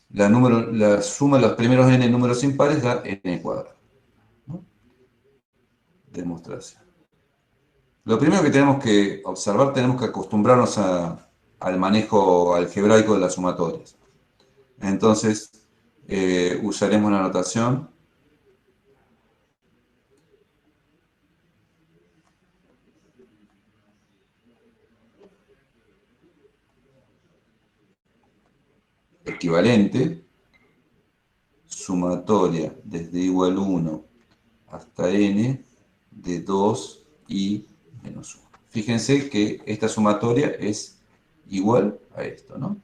La suma de los primeros n números impares da n cuadrado, ¿no? Demostración. Lo primero que tenemos que observar, tenemos que acostumbrarnos al manejo algebraico de las sumatorias. Entonces, usaremos la notación equivalente, sumatoria desde igual 1 hasta n de 2i menos 1. Fíjense que esta sumatoria es igual a esto, ¿no?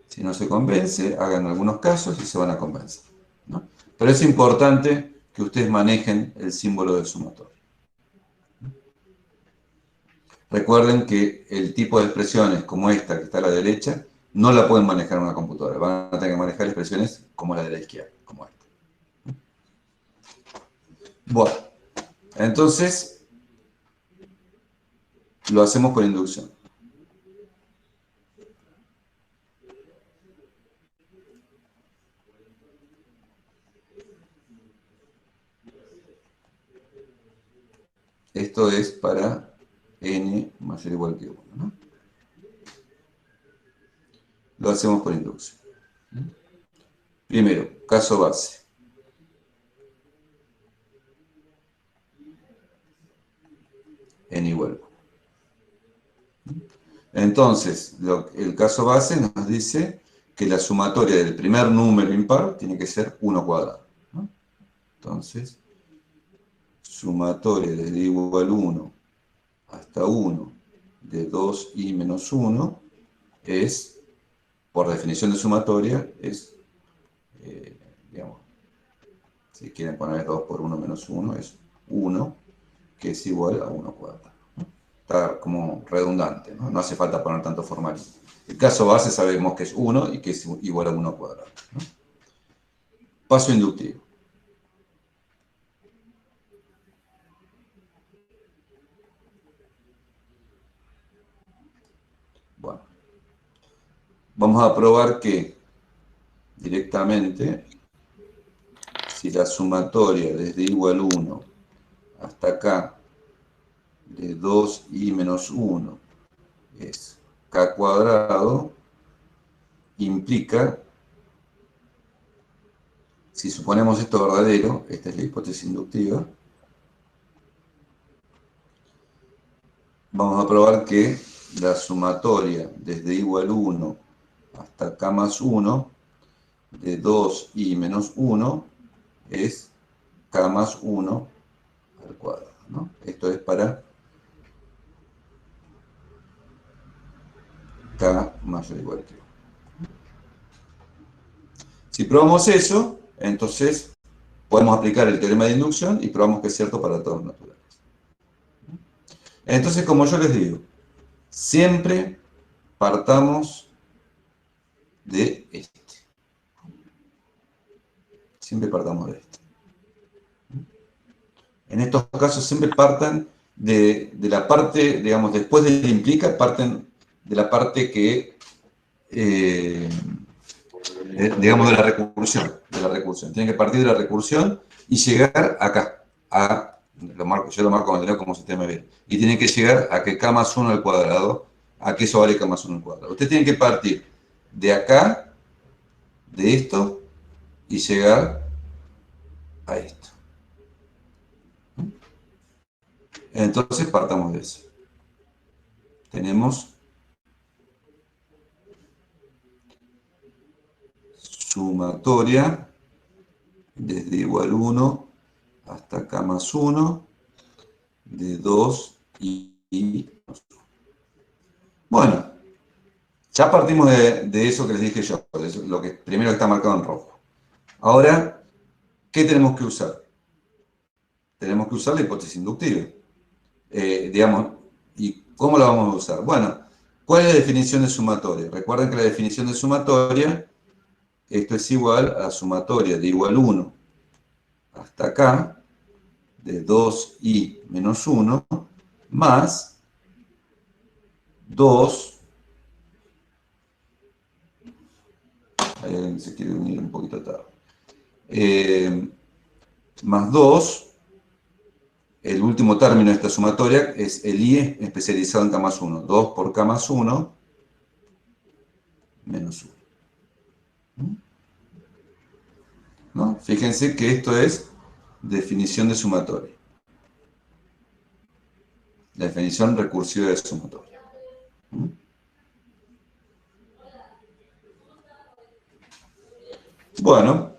Si no se convence, hagan algunos casos y se van a convencer, ¿no? Pero es importante que ustedes manejen el símbolo del sumatorio. Recuerden que el tipo de expresiones como esta que está a la derecha no la pueden manejar en una computadora. Van a tener que manejar expresiones como la de la izquierda, como esta. Bueno, entonces lo hacemos por inducción. Esto es para n mayor o igual que 1, ¿no? Lo hacemos por inducción. Primero, caso base. N igual a 1. Entonces, el caso base nos dice que la sumatoria del primer número impar tiene que ser 1 cuadrado, ¿no? Entonces, sumatoria desde igual 1 hasta 1 de 2i menos 1 es, por definición de sumatoria, es, digamos, si quieren poner 2 por 1 menos 1, es 1, que es igual a 1 cuadrado, ¿no? Está como redundante, ¿no? No hace falta poner tanto formalismo. El caso base sabemos que es 1 y que es igual a 1 cuadrado, ¿no? Paso inductivo. Bueno, vamos a probar que directamente, si la sumatoria desde igual 1 hasta acá de 2i menos 1 es k cuadrado, implica, si suponemos esto verdadero, esta es la hipótesis inductiva, vamos a probar que la sumatoria desde igual 1 hasta k más 1 de 2i menos 1 es k más 1 al cuadrado, ¿no? Esto es para k mayor o igual que 1. Si probamos eso, entonces podemos aplicar el teorema de inducción y probamos que es cierto para todos los naturales. Entonces, como yo les digo, siempre partamos de este. Siempre partamos de este. En estos casos siempre partan de la parte, digamos, después del implica, parten de la parte que, digamos, de la recursión. Tienen que partir de la recursión y llegar acá, yo lo marco con el dedo como sistema B. Y tienen que llegar a que k más 1 al cuadrado, a que eso vale k más 1 al cuadrado. Ustedes tienen que partir de acá, de esto, y llegar a esto. Entonces partamos de eso. Tenemos sumatoria desde igual 1 hasta k más 1 de 2 y bueno, ya partimos de eso que les dije yo, de eso, lo que primero está marcado en rojo. Ahora, ¿qué tenemos que usar? Tenemos que usar la hipótesis inductiva. Digamos, ¿y cómo la vamos a usar? Bueno, ¿cuál es la definición de sumatoria? Recuerden que la definición de sumatoria, esto es igual a sumatoria de igual 1 hasta acá, de 2i menos 1, más 2, ahí alguien se quiere unir un poquito tarde, más 2, el último término de esta sumatoria es el i especializado en k más 1, 2 por k más 1 menos 1. ¿No? Fíjense que esto es definición de sumatoria. La definición recursiva de sumatoria. Bueno,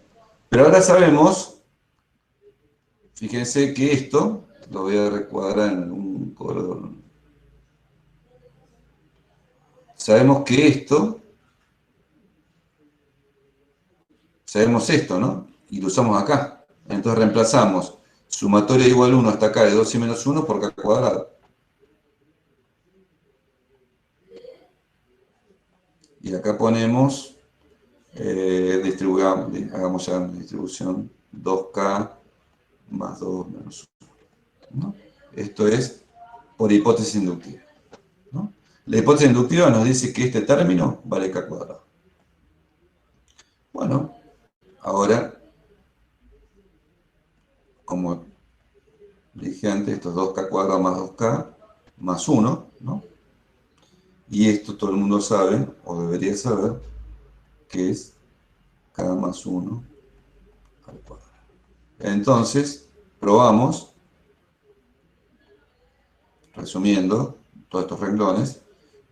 pero ahora sabemos, fíjense que esto, lo voy a recuadrar en un color. Sabemos que esto, sabemos esto, ¿no? Y lo usamos acá. Entonces reemplazamos sumatoria igual 1 hasta acá de 2 y menos 1 por k cuadrado. Y acá ponemos, hagamos ya una distribución 2k más 2 menos 1. ¿No? Esto es por hipótesis inductiva. ¿No? La hipótesis inductiva nos dice que este término vale k cuadrado. Bueno, ahora, como dije antes, esto es 2k cuadrado más 2k más 1, ¿no? Y esto todo el mundo sabe, o debería saber, que es k más 1 al cuadrado. Entonces, probamos, resumiendo todos estos renglones,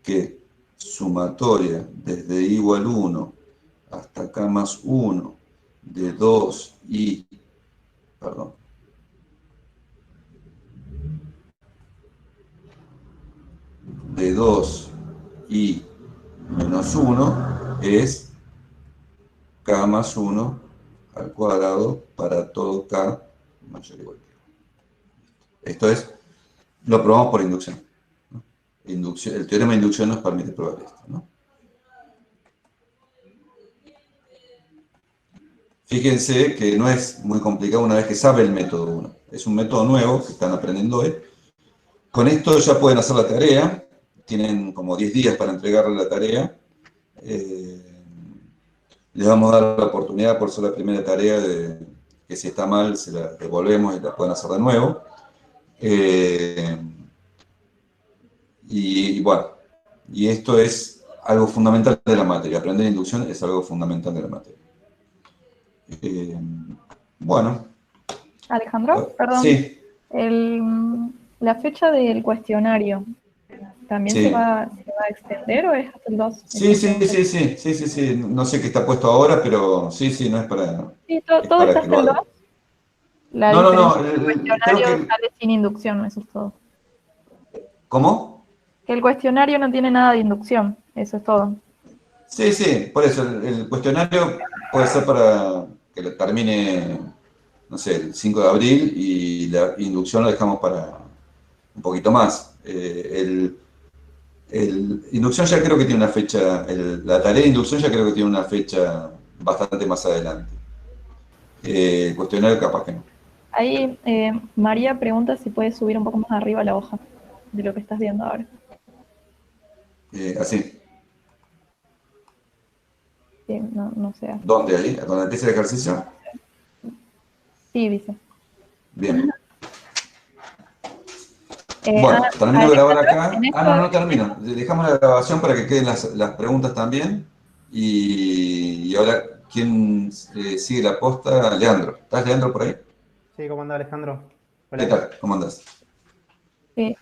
que sumatoria desde i igual 1 hasta k más 1 de 2 y, perdón, de 2 y menos 1 es k más 1 al cuadrado para todo k mayor o igual que 1. Esto es, lo probamos por inducción. ¿No? El teorema de inducción nos permite probar esto, ¿no? Fíjense que no es muy complicado una vez que sabe el método 1. Es un método nuevo que están aprendiendo hoy. Con esto ya pueden hacer la tarea. Tienen como 10 días para entregarle la tarea. Les vamos a dar la oportunidad por ser la primera tarea de que si está mal se la devolvemos y la pueden hacer de nuevo. Y bueno, y esto es algo fundamental de la materia. Aprender inducción es algo fundamental de la materia. Bueno.
Alejandro, perdón.
Sí.
La fecha del cuestionario, ¿también
Sí.
se va a extender o es hasta el 2?
Sí. No sé qué está puesto ahora, pero sí, no es para...
Sí,
es
todo
para
está
que
hasta
lo
el 2.
hagan.
La
No,
diferencia del
creo
cuestionario
que...
sale sin inducción, eso es todo.
¿Cómo?
Que el cuestionario no tiene nada de inducción, eso es todo.
Sí, por eso el cuestionario puede ser para que lo termine, no sé, el 5 de abril y la inducción lo dejamos para un poquito más. Inducción ya creo que tiene una fecha, la tarea de inducción ya creo que tiene una fecha bastante más adelante. El cuestionario capaz que no.
Ahí María pregunta si puedes subir un poco más arriba la hoja de lo que estás viendo ahora.
Así.
Sí, no sé.
¿Dónde ahí? ¿Dónde empieza el ejercicio?
Sí, dice.
Bien. Bueno, termino de grabar acá. No termino. Dejamos la grabación para que queden las preguntas también. Y ahora, ¿quién sigue la posta? Leandro. ¿Estás, Leandro, por ahí?
Sí, ¿cómo andás, Alejandro?
¿Qué
Hola.
tal? ¿Cómo andás?
Una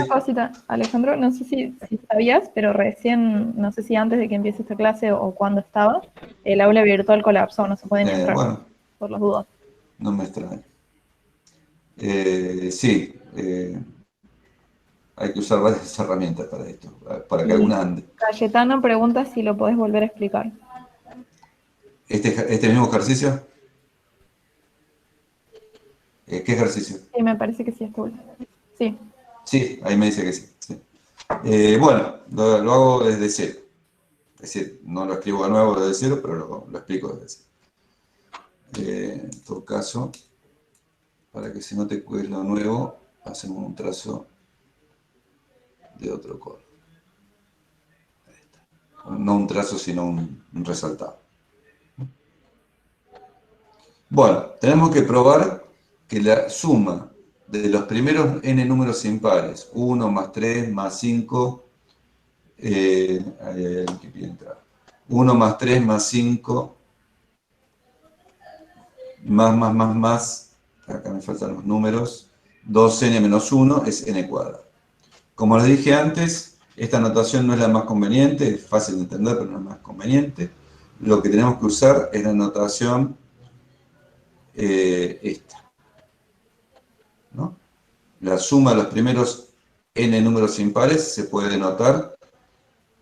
Sí,
cosita, Alejandro, no sé si sabías, pero recién, no sé si antes de que empiece esta clase o cuando estaba, el aula virtual colapsó, no se puede ni entrar,
bueno,
por las dudas.
no me extraña. Sí, hay que usar varias herramientas para esto, para que
Y
alguna ande.
Cayetano pregunta si lo podés volver a explicar.
Este mismo ejercicio, ¿qué ejercicio?
Sí, me parece que sí, está último. Sí,
Sí, ahí me dice que sí. Sí. Bueno, lo hago desde cero. Es decir, no lo escribo de nuevo desde cero, pero lo explico desde cero. En todo caso, para que se note que es lo nuevo, hacemos un trazo de otro color. No un trazo, sino un resaltado. Bueno, tenemos que probar que la suma de los primeros n números impares, 1 más 3 más 5, ahí que pide entrar. 1 más 3 más 5, más, acá me faltan los números, 2n menos 1 es n cuadrado. Como les dije antes, esta notación no es la más conveniente, es fácil de entender, pero no es más conveniente. Lo que tenemos que usar es la notación esta, ¿no? La suma de los primeros n números impares se puede notar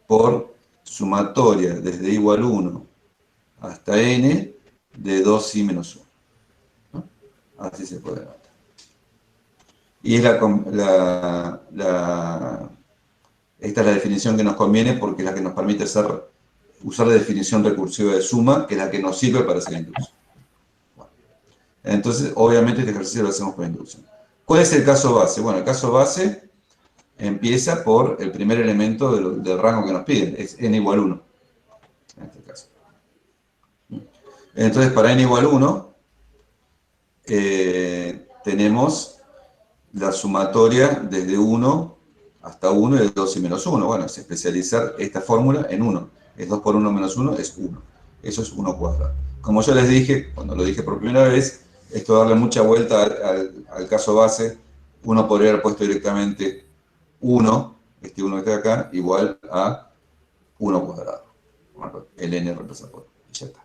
por sumatoria desde igual 1 hasta n de 2i menos 1. ¿No? Así se puede notar. Y es esta es la definición que nos conviene porque es la que nos permite usar la definición recursiva de suma, que es la que nos sirve para hacer inducción. Bueno, entonces, obviamente, este ejercicio lo hacemos por inducción. ¿Cuál es el caso base? Bueno, el caso base empieza por el primer elemento del rango que nos piden, es n igual 1, en este caso. Entonces, para n igual 1, tenemos la sumatoria desde 1 hasta 1 y de 2 y menos 1. Bueno, es especializar esta fórmula en 1. Es 2 por 1 menos 1 es 1. Eso es 1 cuadrado. Como yo les dije, cuando lo dije por primera vez, esto darle mucha vuelta al caso base, uno podría haber puesto directamente 1, este 1 que está acá, igual a 1 cuadrado. El n reemplaza por y ya está.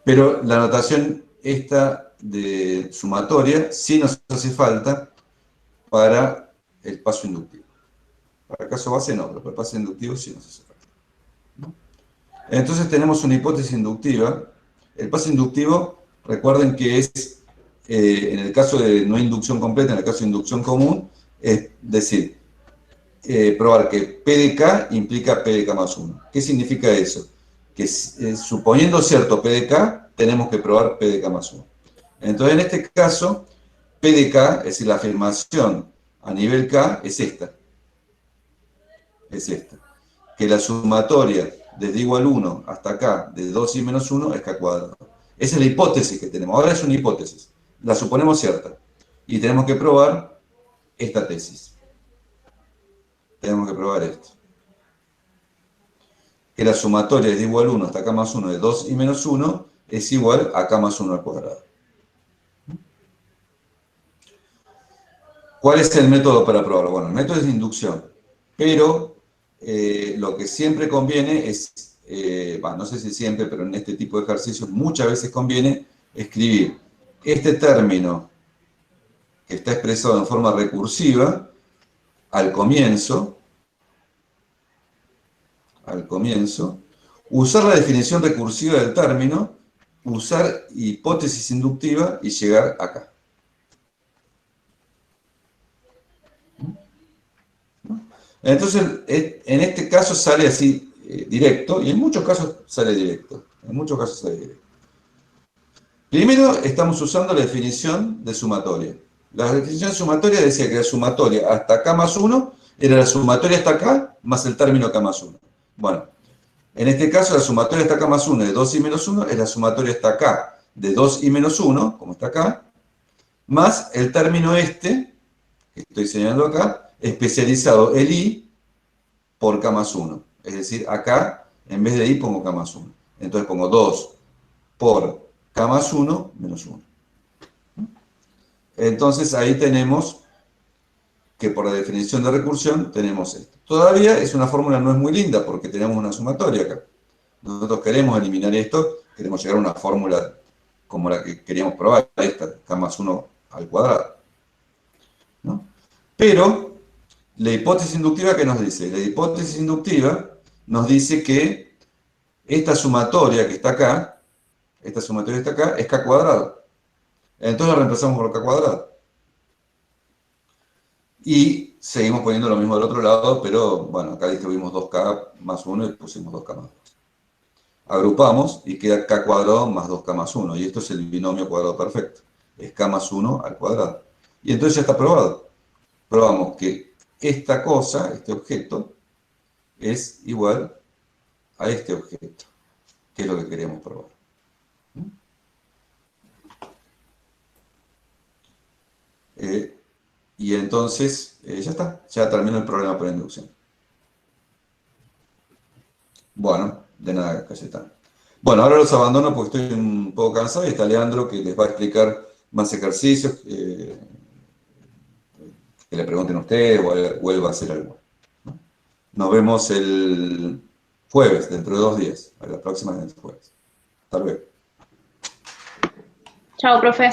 Pero la notación esta de sumatoria sí nos hace falta para el paso inductivo. Para el caso base no, pero para el paso inductivo sí nos hace falta. ¿No? Entonces tenemos una hipótesis inductiva. El paso inductivo, recuerden que es, en el caso de no inducción completa, en el caso de inducción común, es decir, probar que P de K implica P de K más 1. ¿Qué significa eso? Que suponiendo cierto P de K, tenemos que probar P de K más 1. Entonces, en este caso, P de K, es decir, la afirmación a nivel K, es esta. Es esta. Que la sumatoria desde igual 1 hasta K de 2i menos 1 es K cuadrado. Esa es la hipótesis que tenemos. Ahora es una hipótesis. La suponemos cierta. Y tenemos que probar esta tesis. Tenemos que probar esto. Que la sumatoria desde igual 1 hasta K más 1 de 2i menos 1 es igual a K más 1 al cuadrado. ¿Cuál es el método para probarlo? Bueno, el método es de inducción, pero lo que siempre conviene es, no sé si siempre, pero en este tipo de ejercicios muchas veces conviene escribir este término que está expresado en forma recursiva al comienzo, usar la definición recursiva del término, usar hipótesis inductiva y llegar acá. Entonces, en este caso sale así directo, y en muchos casos sale directo. Primero estamos usando la definición de sumatoria. La definición de sumatoria decía que la sumatoria hasta K más 1 era la sumatoria hasta K más el término K más 1. Bueno, en este caso la sumatoria hasta K más 1 de 2i menos 1 es la sumatoria hasta K de 2i menos 1, como está acá, más el término este, que estoy señalando acá, especializado el i por K más 1. Es decir, acá, en vez de i, pongo K más 1. Entonces pongo 2 por K más 1 menos 1. Entonces ahí tenemos que por la definición de recursión tenemos esto. Todavía es una fórmula no es muy linda porque tenemos una sumatoria acá. Nosotros queremos eliminar esto, queremos llegar a una fórmula como la que queríamos probar, esta, k más 1 al cuadrado, ¿no? Pero la hipótesis inductiva, ¿qué nos dice? La hipótesis inductiva nos dice que esta sumatoria que está acá, esta sumatoria que está acá, es k cuadrado. Entonces la reemplazamos por k cuadrado. Y seguimos poniendo lo mismo del otro lado, pero bueno, acá distribuimos 2k más 1 y pusimos 2k más 2. Agrupamos y queda k cuadrado más 2k más 1. Y esto es el binomio cuadrado perfecto. Es k más 1 al cuadrado. Y entonces ya está probado. Probamos que esta cosa, este objeto, es igual a este objeto, que es lo que queríamos probar. Y entonces, ya está, ya terminó el problema por inducción. Bueno, de nada, Cayetano. Bueno, ahora los abandono porque estoy un poco cansado y está Leandro que les va a explicar más ejercicios, que le pregunten a ustedes o él va a hacer algo. ¿No? Nos vemos el jueves, dentro de 2 días, a la próxima del jueves. Hasta luego.
Chao, profe.